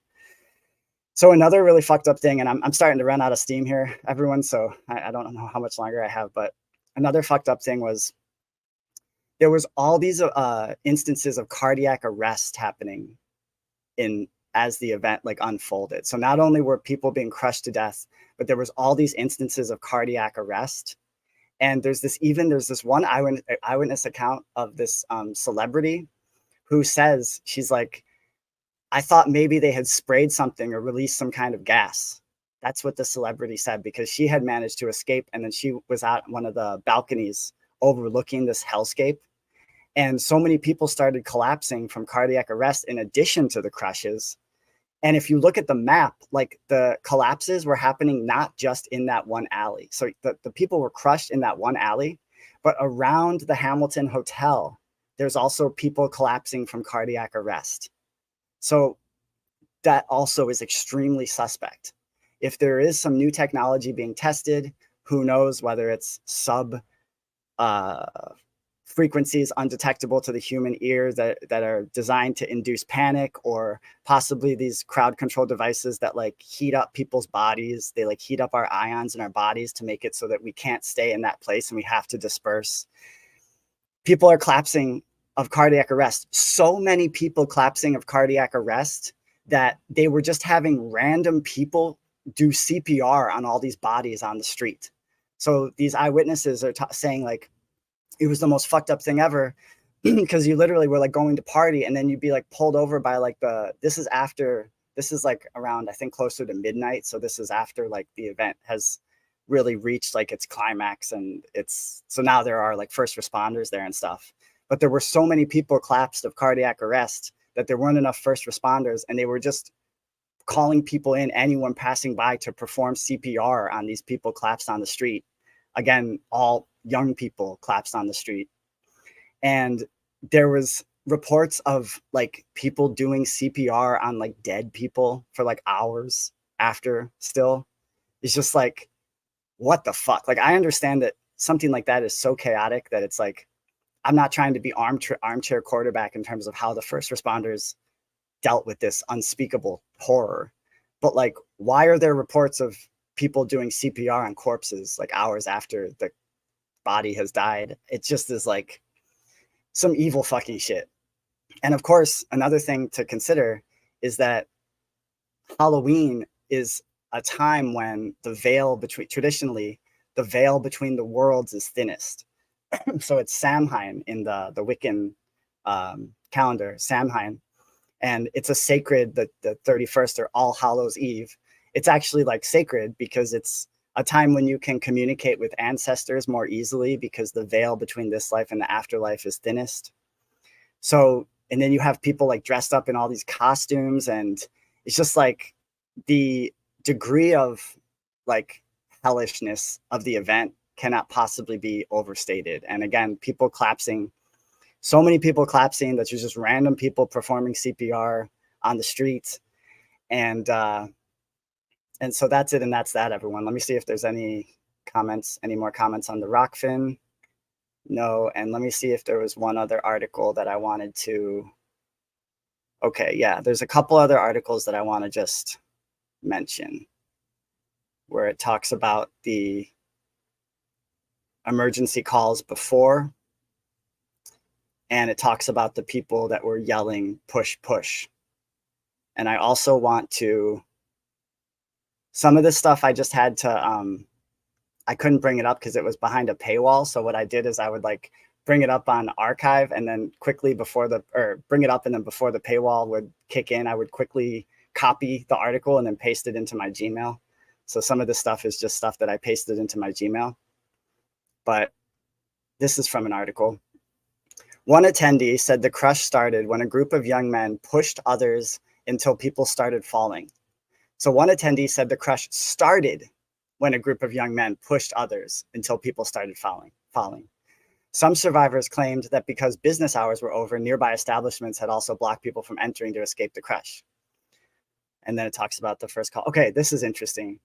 So another really fucked up thing, and I'm starting to run out of steam here, everyone, so I don't know how much longer I have, but another fucked up thing was there was all these instances of cardiac arrest happening as the event like unfolded. So not only were people being crushed to death, but there was all these instances of cardiac arrest. And there's this one eyewitness account of this celebrity who says, she's like, I thought maybe they had sprayed something or released some kind of gas. That's what the celebrity said, because she had managed to escape. And then she was at one of the balconies overlooking this hellscape. And so many people started collapsing from cardiac arrest in addition to the crushes. And if you look at the map, like the collapses were happening not just in that one alley. So the people were crushed in that one alley, but around the Hamilton Hotel, there's also people collapsing from cardiac arrest. So that also is extremely suspect. If there is some new technology being tested, who knows whether it's sub frequencies undetectable to the human ear that are designed to induce panic, or possibly these crowd control devices that like heat up people's bodies. They like heat up our ions in our bodies to make it so that we can't stay in that place and we have to disperse. People are collapsing of cardiac arrest. So many people collapsing of cardiac arrest that they were just having random people do CPR on all these bodies on the street. So these eyewitnesses are saying like, it was the most fucked up thing ever, because you literally were like going to party and then you'd be like pulled over by like this is like around, I think, closer to midnight. So this is after like the event has really reached like its climax, and so now there are like first responders there and stuff. But there were so many people collapsed of cardiac arrest that there weren't enough first responders, and they were just calling people in, anyone passing by, to perform CPR on these people collapsed on the street. Again, all young people collapsed on the street. And there was reports of like people doing CPR on like dead people for like hours after still. It's just like, what the fuck? Like, I understand that something like that is so chaotic that it's like, I'm not trying to be armchair quarterback in terms of how the first responders dealt with this unspeakable horror. But like, why are there reports of people doing CPR on corpses like hours after the body has died? It just is like some evil fucking shit. And of course, another thing to consider is that Halloween is a time when traditionally, the veil between the worlds is thinnest. So it's Samhain in the Wiccan calendar, Samhain. And it's a sacred, the 31st, or All Hallows Eve. It's actually like sacred because it's a time when you can communicate with ancestors more easily, because the veil between this life and the afterlife is thinnest. So, and then you have people like dressed up in all these costumes, and it's just like the degree of like hellishness of the event cannot possibly be overstated. And again, people collapsing, so many people collapsing that there's just random people performing CPR on the street. And so that's it. And that's that, everyone. Let me see if there's any more comments on the Rockfin. No. And let me see if there was one other article that I wanted to. Okay. Yeah. There's a couple other articles that I want to just mention where it talks about the emergency calls before, and it talks about the people that were yelling, push, push. And I also want to, some of this stuff I just had to, I couldn't bring it up because it was behind a paywall. So what I did is I would like bring it up on archive, and then quickly bring it up, and then before the paywall would kick in, I would quickly copy the article and then paste it into my Gmail. So some of this stuff is just stuff that I pasted into my Gmail. but this is from an article. One attendee said the crush started when a group of young men pushed others until people started falling. So one attendee said the crush started when a group of young men pushed others until people started falling. Some survivors claimed that because business hours were over, nearby establishments had also blocked people from entering to escape the crush. And then it talks about the first call. Okay, this is interesting.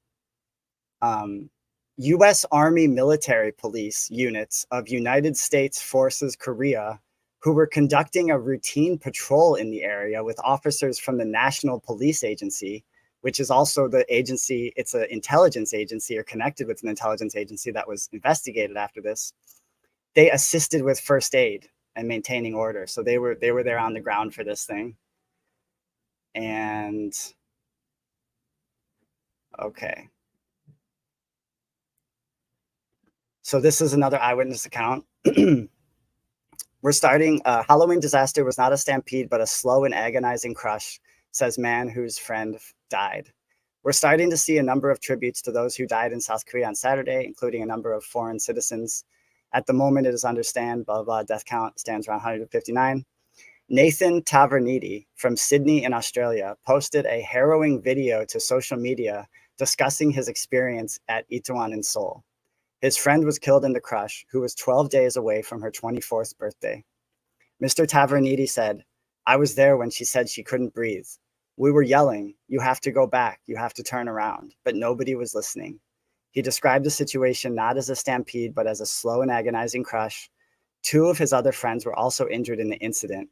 U.S. Army military police units of United States Forces Korea, who were conducting a routine patrol in the area with officers from the National Police Agency, which is also the agency, it's an intelligence agency or connected with an intelligence agency that was investigated after this. They assisted with first aid and maintaining order. So they were there on the ground for this thing. And okay. So this is another eyewitness account. We're starting, Halloween disaster was not a stampede, but a slow and agonizing crush, says man whose friend died. We're starting to see a number of tributes to those who died in South Korea on Saturday, including a number of foreign citizens. At the moment, it is understand, blah, blah, death count stands around 159. Nathan Taverniti from Sydney in Australia posted a harrowing video to social media discussing his experience at Itaewon in Seoul. His friend was killed in the crush, who was 12 days away from her 24th birthday. Mr. Taverniti said, "I was there when she said she couldn't breathe. We were yelling, 'You have to go back, you have to turn around,' but nobody was listening." He described the situation not as a stampede, but as a slow and agonizing crush. 2 of his other friends were also injured in the incident.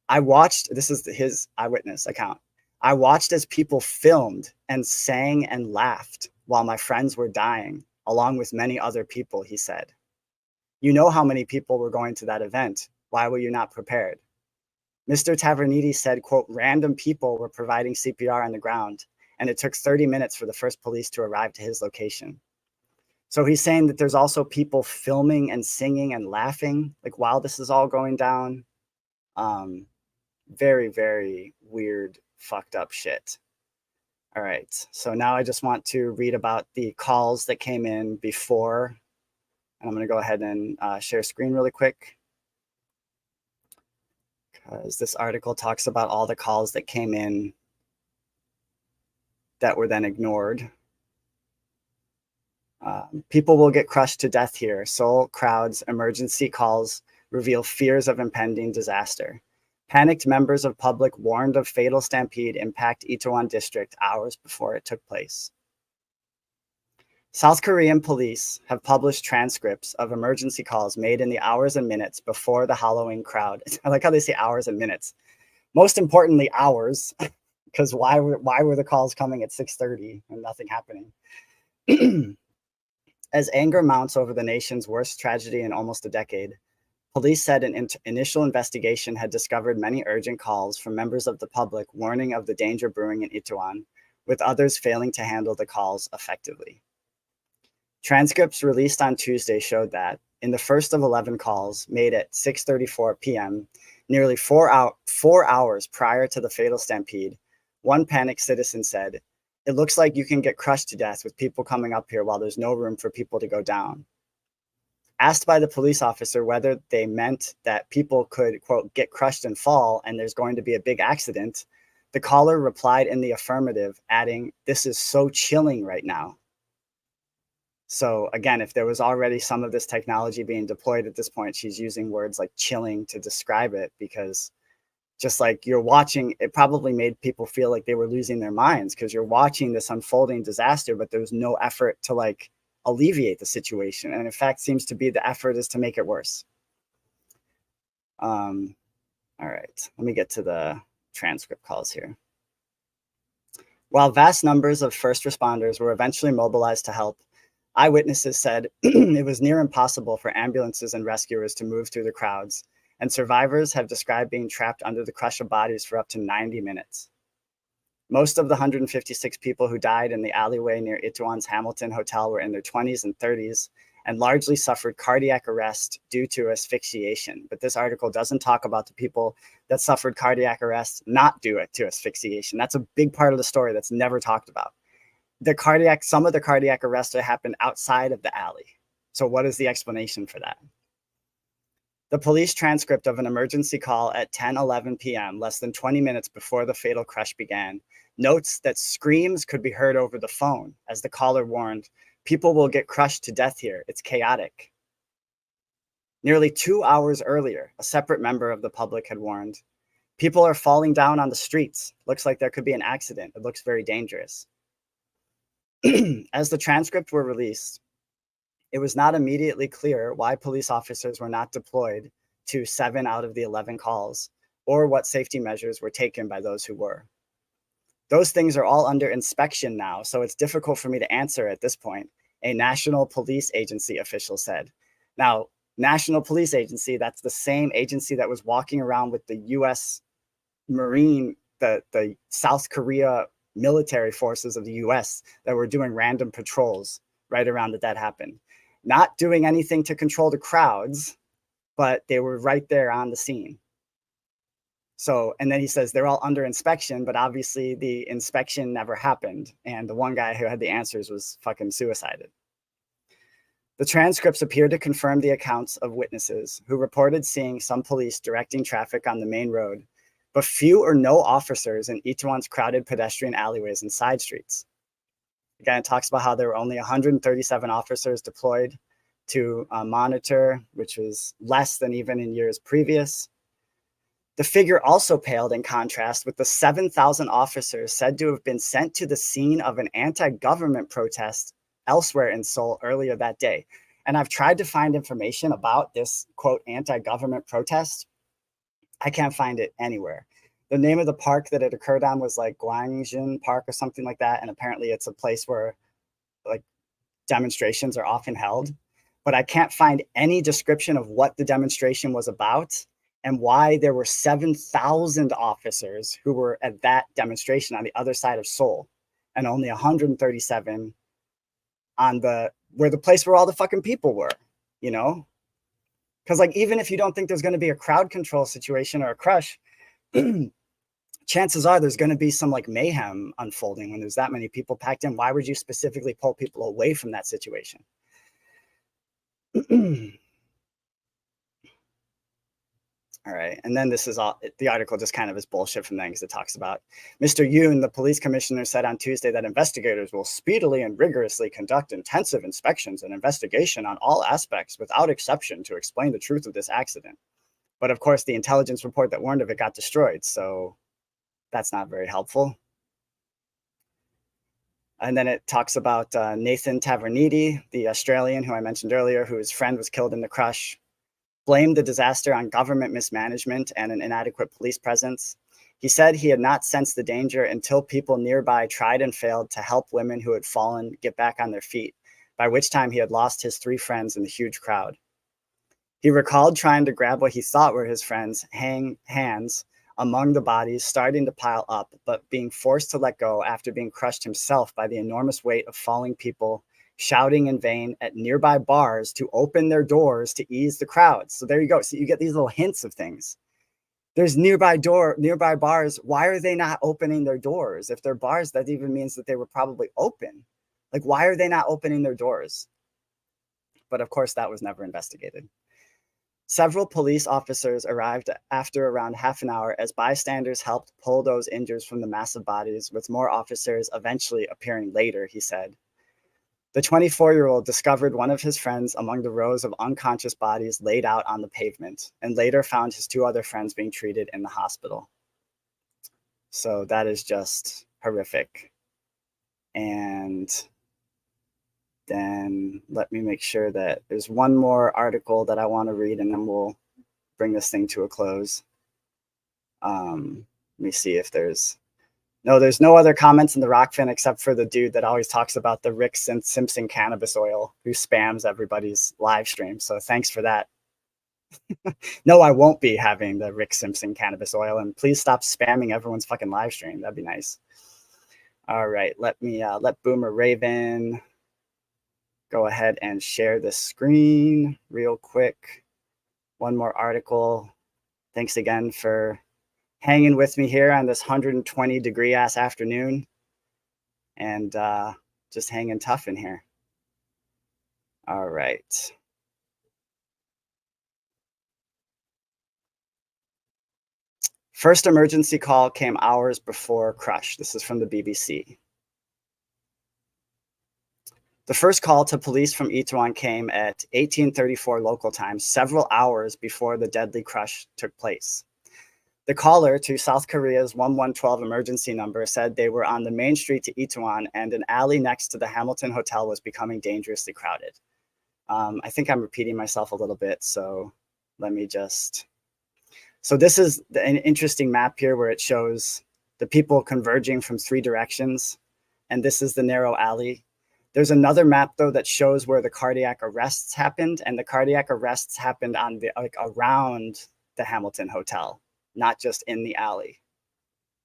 I watched, this is his eyewitness account. I watched as people filmed and sang and laughed while my friends were dying, along with many other people, he said. You know how many people were going to that event. Why were you not prepared? Mr. Taverniti said, quote, random people were providing CPR on the ground, and it took 30 minutes for the first police to arrive to his location. So he's saying that there's also people filming and singing and laughing, like while this is all going down. Very, very weird, fucked up shit. All right, so now I just want to read about the calls that came in before, and I'm going to go ahead and share screen really quick, because this article talks about all the calls that came in that were then ignored. People will get crushed to death here. Seoul crowds emergency calls reveal fears of impending disaster. Panicked members of public warned of fatal stampede impact Itaewon district hours before it took place. South Korean police have published transcripts of emergency calls made in the hours and minutes before the Halloween crowd. I like how they say hours and minutes. Most importantly, hours, because why were the calls coming at 6:30 and nothing happening? As anger mounts over the nation's worst tragedy in almost a decade, police said an initial investigation had discovered many urgent calls from members of the public warning of the danger brewing in Itaewon, with others failing to handle the calls effectively. Transcripts released on Tuesday showed that, in the first of 11 calls made at 6:34 p.m., nearly 4 hours prior to the fatal stampede, one panicked citizen said, "It looks like you can get crushed to death with people coming up here while there's no room for people to go down." Asked by the police officer whether they meant that people could, quote, get crushed and fall and there's going to be a big accident, the caller replied in the affirmative, adding, "This is so chilling right now." So again, if there was already some of this technology being deployed at this point, she's using words like chilling to describe it, because just like you're watching, it probably made people feel like they were losing their minds because you're watching this unfolding disaster, but there's no effort to like alleviate the situation. And in fact, seems to be the effort is to make it worse. All right, let me get to the transcript calls here. While vast numbers of first responders were eventually mobilized to help, eyewitnesses said it was near impossible for ambulances and rescuers to move through the crowds, and survivors have described being trapped under the crush of bodies for up to 90 minutes. Most of the 156 people who died in the alleyway near Itaewon's Hamilton Hotel were in their 20s and 30s and largely suffered cardiac arrest due to asphyxiation. But this article doesn't talk about the people that suffered cardiac arrest not due to asphyxiation. That's a big part of the story that's never talked about. Some of the cardiac arrests that happened outside of the alley. So what is the explanation for that? The police transcript of an emergency call at 10:11 p.m., less than 20 minutes before the fatal crash began, notes that screams could be heard over the phone as the caller warned, "People will get crushed to death here. It's chaotic." Nearly 2 hours earlier, a separate member of the public had warned, "People are falling down on the streets. Looks like there could be an accident. It looks very dangerous." As the transcript were released, it was not immediately clear why police officers were not deployed to 7 out of the 11 calls, or what safety measures were taken by those who were. Those things are all under inspection now, so it's difficult for me to answer at this point, a National Police Agency official said. Now, National Police Agency, that's the same agency that was walking around with the US Marine, the South Korea military forces of the US that were doing random patrols right around that happened. Not doing anything to control the crowds, but they were right there on the scene. So, and then he says they're all under inspection, but obviously the inspection never happened. And the one guy who had the answers was fucking suicided. The transcripts appear to confirm the accounts of witnesses who reported seeing some police directing traffic on the main road, but few or no officers in Itaewon's crowded pedestrian alleyways and side streets. Again, it talks about how there were only 137 officers deployed to monitor, which was less than even in years previous. The figure also paled in contrast with the 7,000 officers said to have been sent to the scene of an anti-government protest elsewhere in Seoul earlier that day. And I've tried to find information about this, quote, anti-government protest. I can't find it anywhere. The name of the park that it occurred on was like Gwangjin Park or something like that. And apparently it's a place where like demonstrations are often held. But I can't find any description of what the demonstration was about and why there were 7,000 officers who were at that demonstration on the other side of Seoul and only 137 on where the place where all the fucking people were, you know? Because like, even if you don't think there's going to be a crowd control situation or a crush, chances are there's going to be some like mayhem unfolding when there's that many people packed in. Why would you specifically pull people away from that situation? All right. And then this is all, the article just kind of is bullshit from then because it talks about Mr. Yoon, the police commissioner, said on Tuesday that investigators will speedily and rigorously conduct intensive inspections and investigation on all aspects without exception to explain the truth of this accident. But of course, the intelligence report that warned of it got destroyed. So that's not very helpful. And then it talks about Nathan Tavernidi, the Australian who I mentioned earlier, whose friend was killed in the crush, blamed the disaster on government mismanagement and an inadequate police presence. He said he had not sensed the danger until people nearby tried and failed to help women who had fallen get back on their feet, by which time he had lost his 3 friends in the huge crowd. He recalled trying to grab what he thought were his friends' hands among the bodies starting to pile up, but being forced to let go after being crushed himself by the enormous weight of falling people shouting in vain at nearby bars to open their doors to ease the crowds. So there you go. So you get these little hints of things. There's nearby bars. Why are they not opening their doors? If they're bars, that even means that they were probably open. Like, why are they not opening their doors? But of course, that was never investigated. Several police officers arrived after around half an hour as bystanders helped pull those injured from the massive bodies, with more officers eventually appearing later, he said. The 24-year-old discovered one of his friends among the rows of unconscious bodies laid out on the pavement, and later found his 2 other friends being treated in the hospital. So that is just horrific. And then let me make sure that there's one more article that I want to read, and then we'll bring this thing to a close. Let me see if there's no other comments in the Rockfin except for the dude that always talks about the Rick Simpson cannabis oil who spams everybody's live stream. So thanks for that. No, I won't be having the Rick Simpson cannabis oil, and please stop spamming everyone's fucking live stream. That'd be nice. All right, let me let Boomer Raven go ahead and share the screen real quick. One more article. Thanks again for hanging with me here on this 120-degree ass afternoon, and just hanging tough in here. All right. First emergency call came hours before crush. This is from the BBC. The first call to police from Itaewon came at 1834 local time, several hours before the deadly crush took place. The caller to South Korea's 1112 emergency number said they were on the main street to Itaewon and an alley next to the Hamilton Hotel was becoming dangerously crowded. I think I'm repeating myself a little bit, so let me just. So this is an interesting map here where it shows the people converging from three directions, and this is the narrow alley. There's another map though that shows where the cardiac arrests happened, and the cardiac arrests happened on the around the Hamilton Hotel, not just in the alley.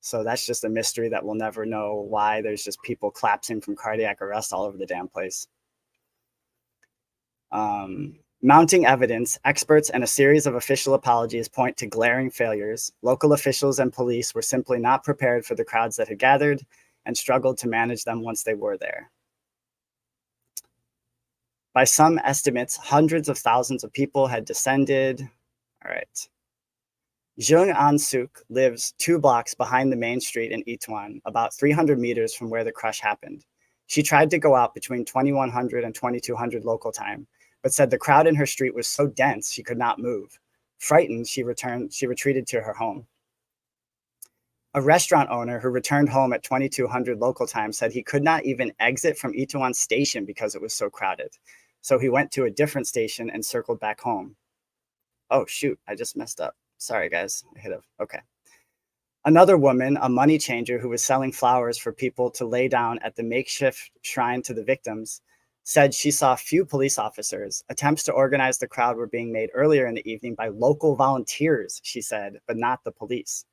So that's just a mystery that we'll never know why there's just people collapsing from cardiac arrest all over the damn place. Mounting evidence, experts and a series of official apologies point to glaring failures. Local officials and police were simply not prepared for the crowds that had gathered and struggled to manage them once they were there. By some estimates, hundreds of thousands of people had descended. All right. Jung An-suk lives 2 blocks behind the main street in Itaewon, about 300 meters from where the crush happened. She tried to go out between 2100 and 2200 local time, but said the crowd in her street was so dense she could not move. Frightened, she retreated to her home. A restaurant owner who returned home at 2200 local time said he could not even exit from Itaewon station because it was so crowded. So he went to a different station and circled back home. Oh, shoot, I just messed up. Sorry, guys. Okay. Another woman, a money changer who was selling flowers for people to lay down at the makeshift shrine to the victims, said she saw few police officers. Attempts to organize the crowd were being made earlier in the evening by local volunteers, she said, but not the police.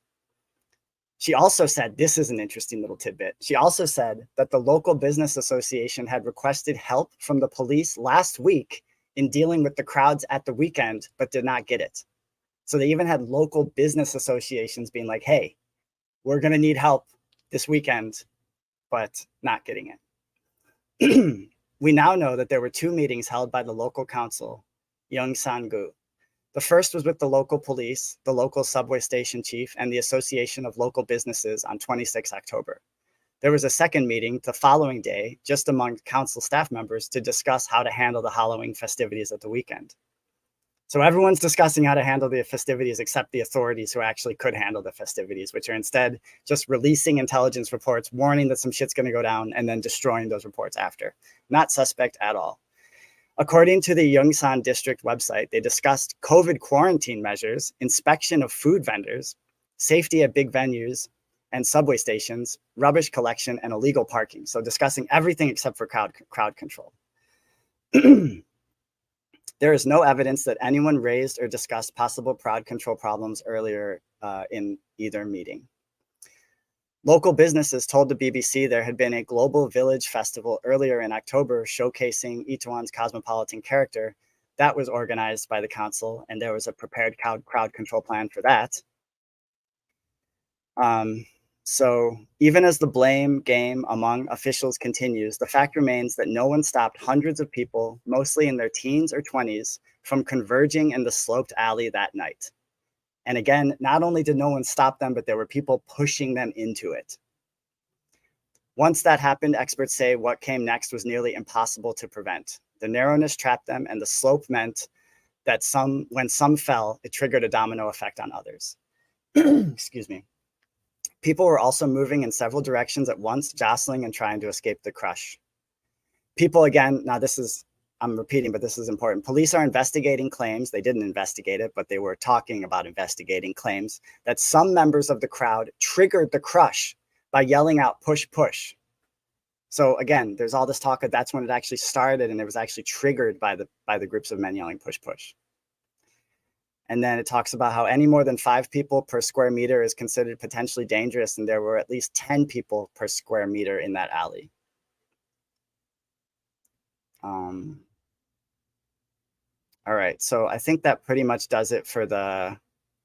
She also said, this is an interesting little tidbit. She also said that the local business association had requested help from the police last week in dealing with the crowds at the weekend, but did not get it. So they even had local business associations being like, hey, we're going to need help this weekend, but not getting it. We now know that there were 2 meetings held by the local council, Yeongsan-gu. The first was with the local police, the local subway station chief, and the Association of Local Businesses on 26 October. There was a second meeting the following day, just among council staff members, to discuss how to handle the Halloween festivities at the weekend. So everyone's discussing how to handle the festivities except the authorities who actually could handle the festivities, which are instead just releasing intelligence reports, warning that some shit's going to go down, and then destroying those reports after. Not suspect at all. According to the Yeongsan district website, they discussed COVID quarantine measures, inspection of food vendors, safety at big venues and subway stations, rubbish collection, and illegal parking. So discussing everything except for crowd control. There is no evidence that anyone raised or discussed possible crowd control problems earlier in either meeting. Local businesses told the BBC there had been a global village festival earlier in October showcasing Itaewon's cosmopolitan character. That was organized by the council, and there was a prepared crowd control plan for that. So even as the blame game among officials continues, the fact remains that no one stopped hundreds of people, mostly in their teens or 20s, from converging in the sloped alley that night. And again, not only did no one stop them, but there were people pushing them into it. Once that happened, experts say what came next was nearly impossible to prevent. The narrowness trapped them, and the slope meant that when some fell, it triggered a domino effect on others. Excuse me. People were also moving in several directions at once, jostling and trying to escape the crush. People, again, now I'm repeating, but this is important. Police are investigating claims. They didn't investigate it, but they were talking about investigating claims that some members of the crowd triggered the crush by yelling out, push, push. So again, there's all this talk that that's when it actually started, and it was actually triggered by the groups of men yelling, push, push. And then it talks about how any more than 5 people per square meter is considered potentially dangerous, and there were at least 10 people per square meter in that alley. All right, so I think that pretty much does it for the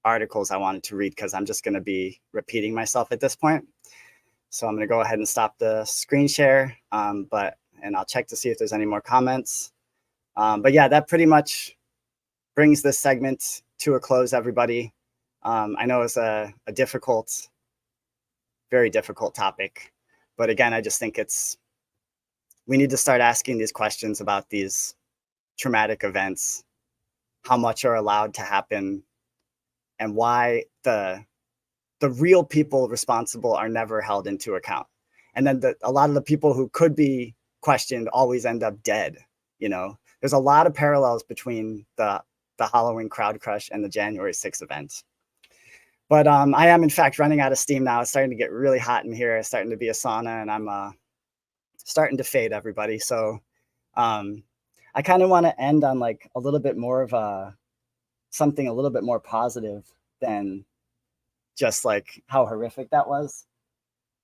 articles I wanted to read, because I'm just going to be repeating myself at this point. So I'm going to go ahead and stop the screen share, and I'll check to see if there's any more comments. But yeah, that pretty much brings this segment to a close, everybody. I know it's a difficult, very difficult topic, but again, I just think we need to start asking these questions about these traumatic events, how much are allowed to happen, and why the real people responsible are never held into account. And then a lot of the people who could be questioned always end up dead. There's a lot of parallels between the Halloween crowd crush and the January 6th event. But I am, in fact, running out of steam now. It's starting to get really hot in here. It's starting to be a sauna, and I'm starting to fade, everybody. So I kind of want to end on like a little bit more of something a little bit more positive than just like how horrific that was.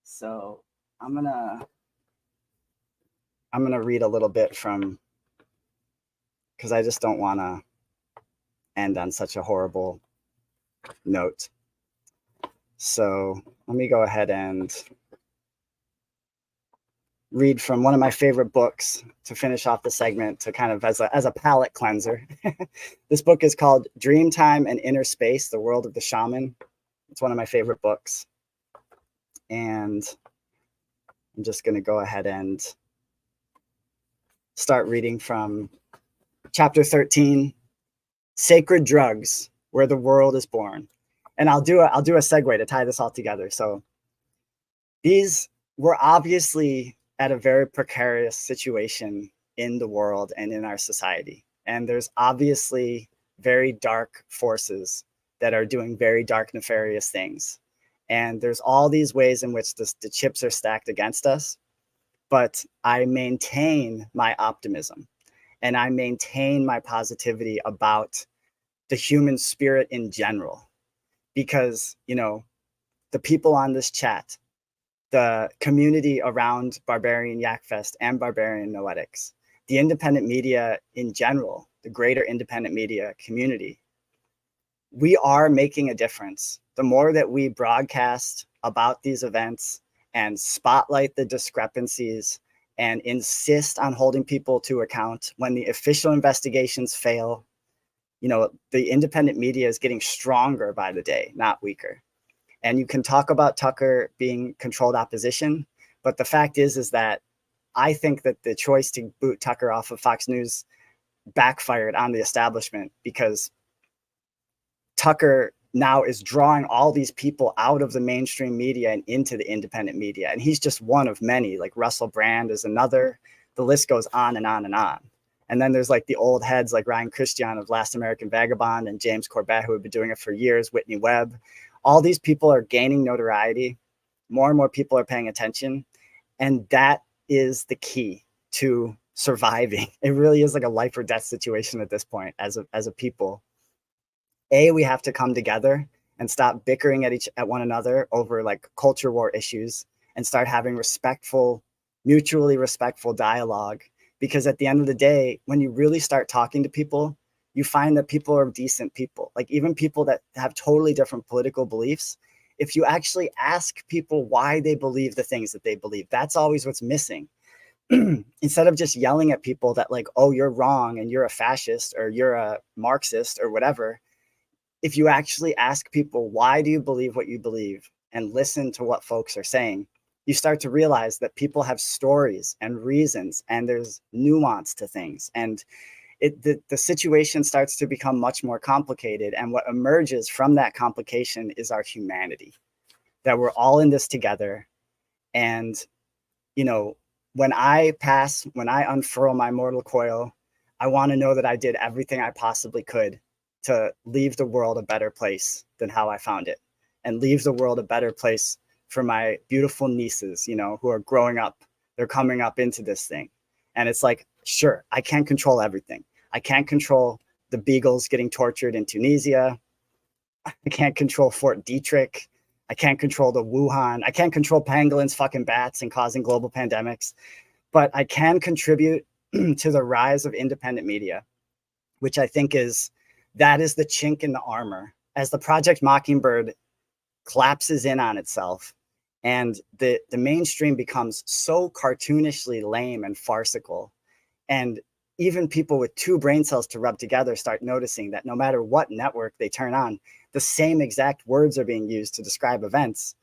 So I'm gonna read a little bit from, because I just don't want to end on such a horrible note. So let me go ahead and read from one of my favorite books to finish off the segment, to kind of as a palate cleanser. This book is called Dreamtime and Inner Space, The World of the Shaman. It's one of my favorite books. And I'm just going to go ahead and start reading from chapter 13, Sacred Drugs, Where the World is Born. And I'll do a segue to tie this all together. So we're obviously at a very precarious situation in the world and in our society. And there's obviously very dark forces that are doing very dark, nefarious things. And there's all these ways in which the chips are stacked against us. But I maintain my optimism, and I maintain my positivity about the human spirit in general. Because, the people on this chat, the community around Barbarian Yakfest and Barbarian Noetics, the independent media in general, the greater independent media community, we are making a difference. The more that we broadcast about these events and spotlight the discrepancies and insist on holding people to account when the official investigations fail, the independent media is getting stronger by the day, not weaker. And you can talk about Tucker being controlled opposition, but the fact is that I think that the choice to boot Tucker off of Fox News backfired on the establishment, because Tucker now is drawing all these people out of the mainstream media and into the independent media. And he's just one of many. Like Russell Brand is another. The list goes on and on and on. And then there's like the old heads like Ryan Christian of Last American Vagabond and James Corbett, who have been doing it for years, Whitney Webb. All these people are gaining notoriety. More and more people are paying attention. And that is the key to surviving. It really is like a life or death situation at this point as a people. We have to come together and stop bickering at one another over like culture war issues, and start having mutually respectful dialogue. Because at the end of the day, when you really start talking to people, you find that people are decent people. Like even people that have totally different political beliefs, if you actually ask people why they believe the things that they believe, that's always what's missing. Instead of just yelling at people that like, oh, you're wrong and you're a fascist or you're a Marxist or whatever, if you actually ask people, why do you believe what you believe, and listen to what folks are saying, you start to realize that people have stories and reasons, and there's nuance to things. And the situation starts to become much more complicated. And what emerges from that complication is our humanity, that we're all in this together. And, when I unfurl my mortal coil, I want to know that I did everything I possibly could to leave the world a better place than how I found it, and leave the world a better place for my beautiful nieces, who are growing up. They're coming up into this thing. And it's like, sure, I can't control everything. I can't control the Beagles getting tortured in Tunisia. I can't control Fort Detrick. I can't control the Wuhan. I can't control pangolins fucking bats and causing global pandemics. But I can contribute to the rise of independent media, which I think that is the chink in the armor. As the Project Mockingbird collapses in on itself and the mainstream becomes so cartoonishly lame and farcical, and even people with two brain cells to rub together start noticing that no matter what network they turn on, the same exact words are being used to describe events.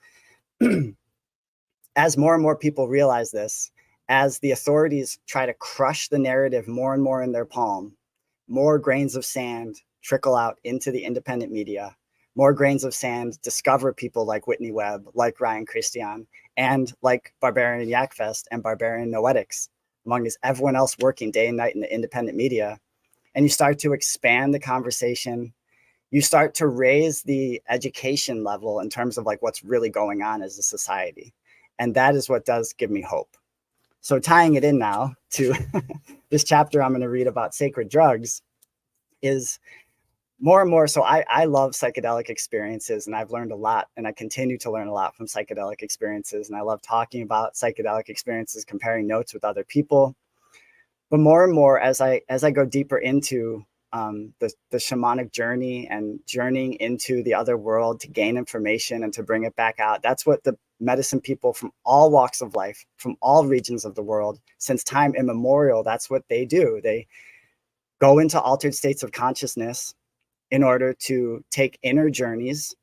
As more and more people realize this, as the authorities try to crush the narrative more and more in their palm, more grains of sand trickle out into the independent media. More grains of sand discover people like Whitney Webb, like Ryan Christian, and like Barbarian Yakfest and Barbarian Noetics, among everyone else working day and night in the independent media. And you start to expand the conversation. You start to raise the education level in terms of like what's really going on as a society. And that is what does give me hope. So tying it in now to this chapter I'm going to read about sacred drugs is more and more. So I love psychedelic experiences, and I've learned a lot, and I continue to learn a lot from psychedelic experiences. And I love talking about psychedelic experiences, comparing notes with other people. But more and more, as I go deeper into the shamanic journey and journeying into the other world to gain information and to bring it back out, that's what the medicine people from all walks of life, from all regions of the world, since time immemorial, that's what they do. They go into altered states of consciousness in order to take inner journeys,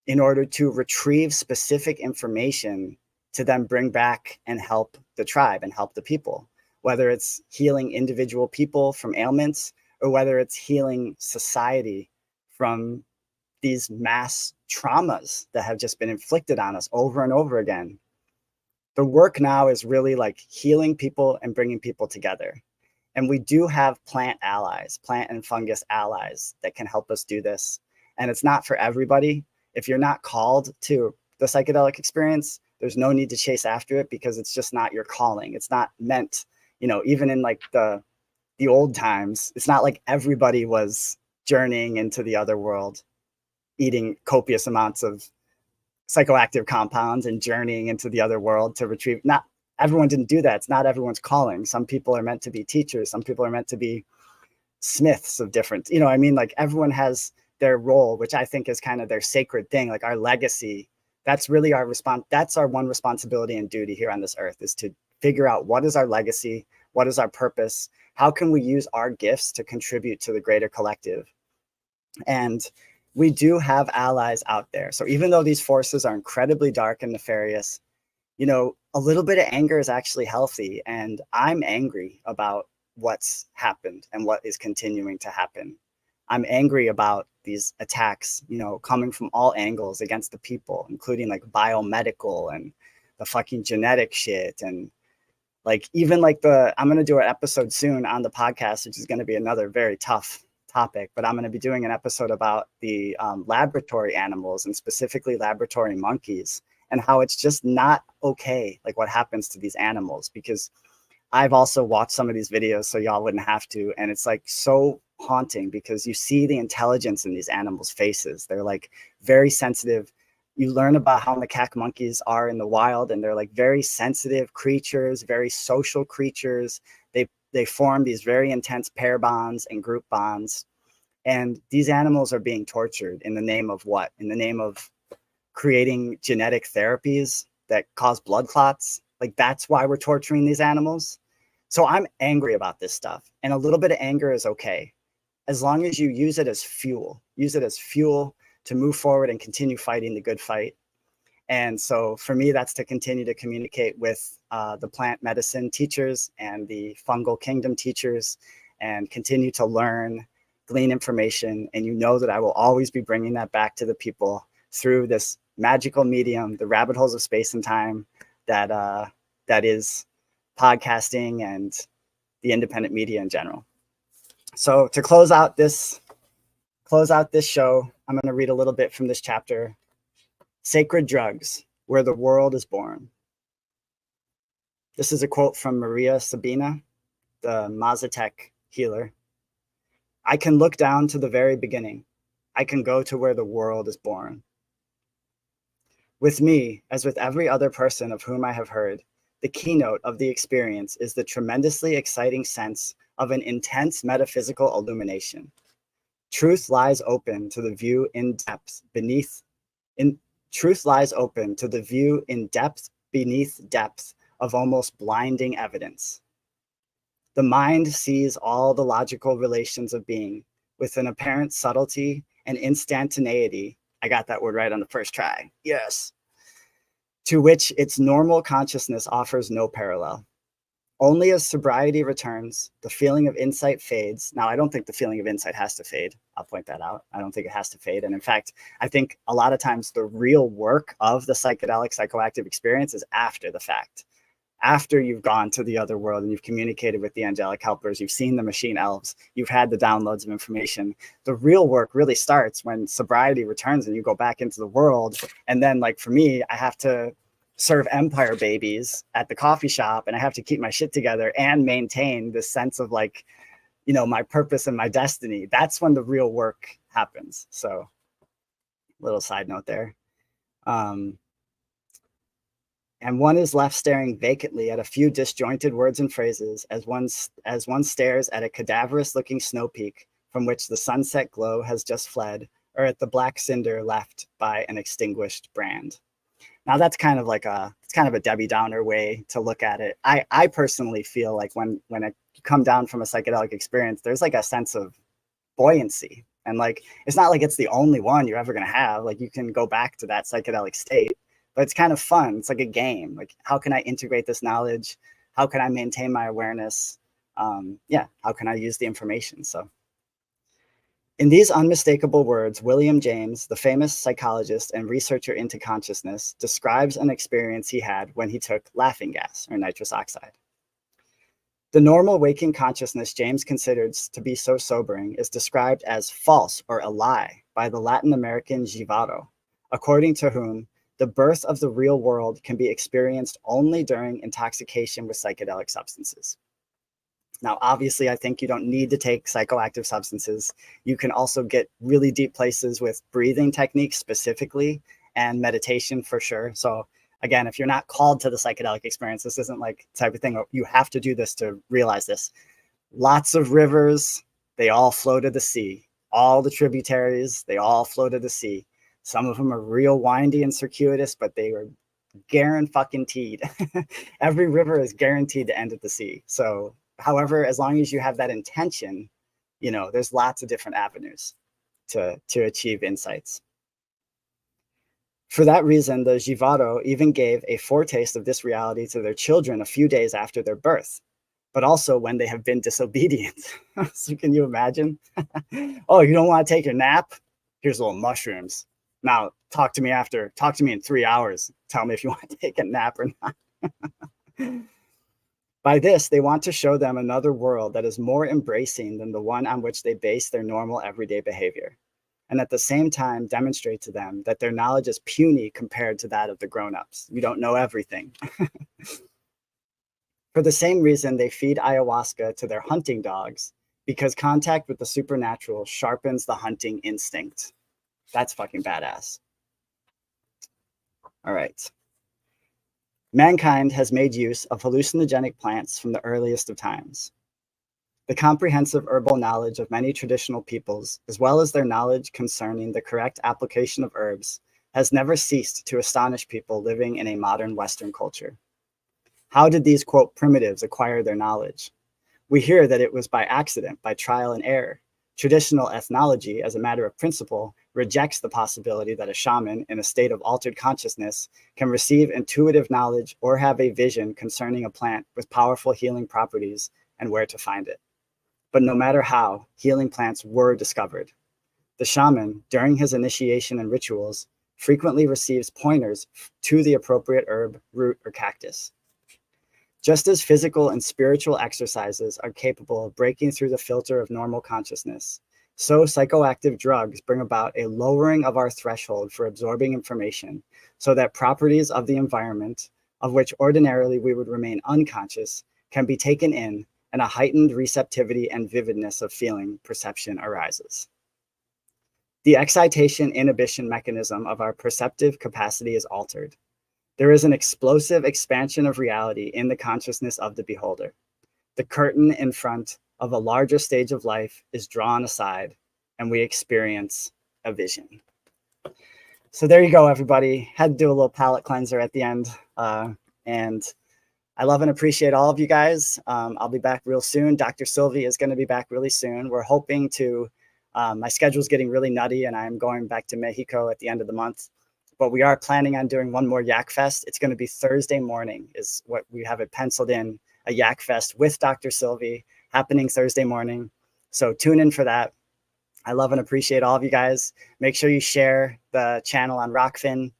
in order to retrieve specific information to then bring back and help the tribe and help the people, whether it's healing individual people from ailments or whether it's healing society from these mass traumas that have just been inflicted on us over and over again. The work now is really like healing people and bringing people together. And we do have plant allies, plant and fungus allies that can help us do this. And it's not for everybody. If you're not called to the psychedelic experience, there's no need to chase after it because it's just not your calling. It's not meant, even in like the old times, it's not like everybody was journeying into the other world, eating copious amounts of psychoactive compounds and journeying into the other world to retrieve. Not everyone didn't do that. It's not everyone's calling. Some people are meant to be teachers. Some people are meant to be smiths of different, like everyone has their role, which I think is kind of their sacred thing, like our legacy. That's really our response. That's our one responsibility and duty here on this earth, is to figure out what is our legacy, what is our purpose, how can we use our gifts to contribute to the greater collective. And we do have allies out there. So even though these forces are incredibly dark and nefarious, a little bit of anger is actually healthy. And I'm angry about what's happened and what is continuing to happen. I'm angry about these attacks, coming from all angles against the people, including like biomedical and the fucking genetic shit. And like, even like I'm going to do an episode soon on the podcast, which is going to be another very tough topic, but I'm going to be doing an episode about the laboratory animals, and specifically laboratory monkeys, and how it's just not okay, like what happens to these animals, because I've also watched some of these videos so y'all wouldn't have to. And it's like so haunting because you see the intelligence in these animals' faces. They're like very sensitive. You learn about how macaque monkeys are in the wild, and they're like very sensitive creatures, very social creatures. They form these very intense pair bonds and group bonds. And these animals are being tortured in the name of what? In the name of creating genetic therapies that cause blood clots. Like, that's why we're torturing these animals. So I'm angry about this stuff. And a little bit of anger is okay, as long as you use it as fuel. Use it as fuel to move forward and continue fighting the good fight. And so for me, that's to continue to communicate with the plant medicine teachers and the fungal kingdom teachers, and continue to learn, glean information. And that I will always be bringing that back to the people through this magical medium, the rabbit holes of space and time that is podcasting and the independent media in general. So to close out this show, I'm going to read a little bit from this chapter, Sacred Drugs, Where the World is Born. This is a quote from Maria Sabina, the Mazatec healer. I can look down to the very beginning. I can go to where the world is born. With me, as with every other person of whom I have heard, the keynote of the experience is the tremendously exciting sense of an intense metaphysical illumination. Truth lies open to the view in depth beneath depth of almost blinding evidence. The mind sees all the logical relations of being with an apparent subtlety and instantaneity. I got that word right on the first try. Yes. To which its normal consciousness offers no parallel. Only as sobriety returns, the feeling of insight fades. Now, I don't think the feeling of insight has to fade. I'll point that out. I don't think it has to fade. And in fact, I think a lot of times the real work of the psychedelic psychoactive experience is after the fact. After you've gone to the other world and you've communicated with the angelic helpers, you've seen the machine elves, you've had the downloads of information. The real work really starts when sobriety returns and you go back into the world. And then, like for me, I have to serve empire babies at the coffee shop, and I have to keep my shit together and maintain this sense of like, you know, my purpose and my destiny. That's when the real work happens. So little side note there. And one is left staring vacantly at a few disjointed words and phrases as one stares at a cadaverous looking snow peak from which the sunset glow has just fled, or at the black cinder left by an extinguished brand. Now that's kind of like it's kind of a Debbie Downer way to look at it. I personally feel like when I come down from a psychedelic experience, there's like a sense of buoyancy. And like, it's not like it's the only one you're ever going to have. Like you can go back to that psychedelic state, but it's kind of fun. It's like a game. Like, how can I integrate this knowledge? How can I maintain my awareness? How can I use the information? So in these unmistakable words, William James, the famous psychologist and researcher into consciousness, describes an experience he had when he took laughing gas or nitrous oxide. The normal waking consciousness James considers to be so sobering is described as false or a lie by the Latin American Jivaro, according to whom the birth of the real world can be experienced only during intoxication with psychedelic substances. Now, obviously, I think you don't need to take psychoactive substances. You can also get really deep places with breathing techniques specifically and meditation for sure. So again, if you're not called to the psychedelic experience, this isn't like the type of thing you have to do this to realize this. Lots of rivers, they all flow to the sea. All the tributaries, they all flow to the sea. Some of them are real windy and circuitous, but they are guaranteed. Every river is guaranteed to end at the sea. So however, as long as you have that intention, you know, there's lots of different avenues to achieve insights. For that reason, the Jivaro even gave a foretaste of this reality to their children a few days after their birth, but also when they have been disobedient. So can you imagine? Oh, you don't want to take your nap? Here's little mushrooms. Now talk to me in 3 hours. Tell me if you want to take a nap or not. By this, they want to show them another world that is more embracing than the one on which they base their normal everyday behavior, and at the same time demonstrate to them that their knowledge is puny compared to that of the grown-ups. You don't know everything. For the same reason, they feed ayahuasca to their hunting dogs, because contact with the supernatural sharpens the hunting instinct. That's fucking badass. All right. Mankind has made use of hallucinogenic plants from the earliest of times. The comprehensive herbal knowledge of many traditional peoples, as well as their knowledge concerning the correct application of herbs, has never ceased to astonish people living in a modern Western culture. How did these, quote, primitives acquire their knowledge? We hear that it was by accident, by trial and error. Traditional ethnology, as a matter of principle, rejects the possibility that a shaman in a state of altered consciousness can receive intuitive knowledge or have a vision concerning a plant with powerful healing properties and where to find it. But no matter how, healing plants were discovered. The shaman, during his initiation and rituals, frequently receives pointers to the appropriate herb, root, or cactus. Just as physical and spiritual exercises are capable of breaking through the filter of normal consciousness, so psychoactive drugs bring about a lowering of our threshold for absorbing information so that properties of the environment, of which ordinarily we would remain unconscious, can be taken in, and a heightened receptivity and vividness of feeling perception arises. The excitation-inhibition mechanism of our perceptive capacity is altered. There is an explosive expansion of reality in the consciousness of the beholder. The curtain in front of a larger stage of life is drawn aside, and we experience a vision. So there you go, everybody. Had to do a little palate cleanser at the end. And I love and appreciate all of you guys. I'll be back real soon. Dr. Sylvie is going to be back really soon. We're hoping to, my schedule's getting really nutty and I'm going back to Mexico at the end of the month. But we are planning on doing one more Yak Fest. It's going to be Thursday morning is what we have it penciled in, a Yak Fest with Dr. Sylvie happening Thursday morning. So tune in for that. I love and appreciate all of you guys. Make sure you share the channel on Rockfin.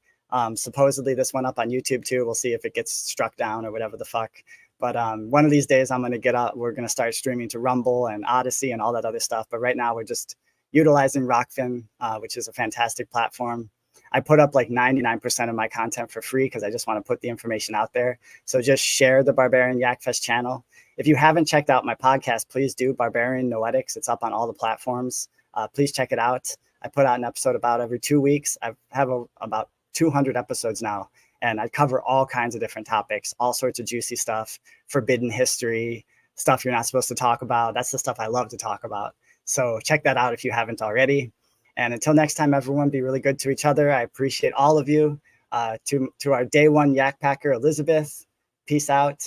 Supposedly this went up on YouTube too. We'll see if it gets struck down or whatever the fuck. But one of these days I'm going to get out. We're going to start streaming to Rumble and Odyssey and all that other stuff. But right now we're just utilizing Rockfin, which is a fantastic platform. I put up like 99% of my content for free because I just want to put the information out there. So just share the Barbarian Yak Fest channel. If you haven't checked out my podcast, please do. Barbarian Noetics. It's up on all the platforms. Please check it out. I put out an episode about every 2 weeks. I have about 200 episodes now, and I cover all kinds of different topics, all sorts of juicy stuff, forbidden history, stuff you're not supposed to talk about. That's the stuff I love to talk about. So check that out if you haven't already. And until next time, everyone, be really good to each other. I appreciate all of you. To our day one yak packer, Elizabeth, peace out.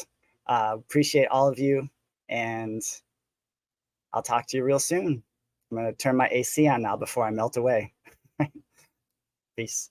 Appreciate all of you. And I'll talk to you real soon. I'm going to turn my AC on now before I melt away. Peace.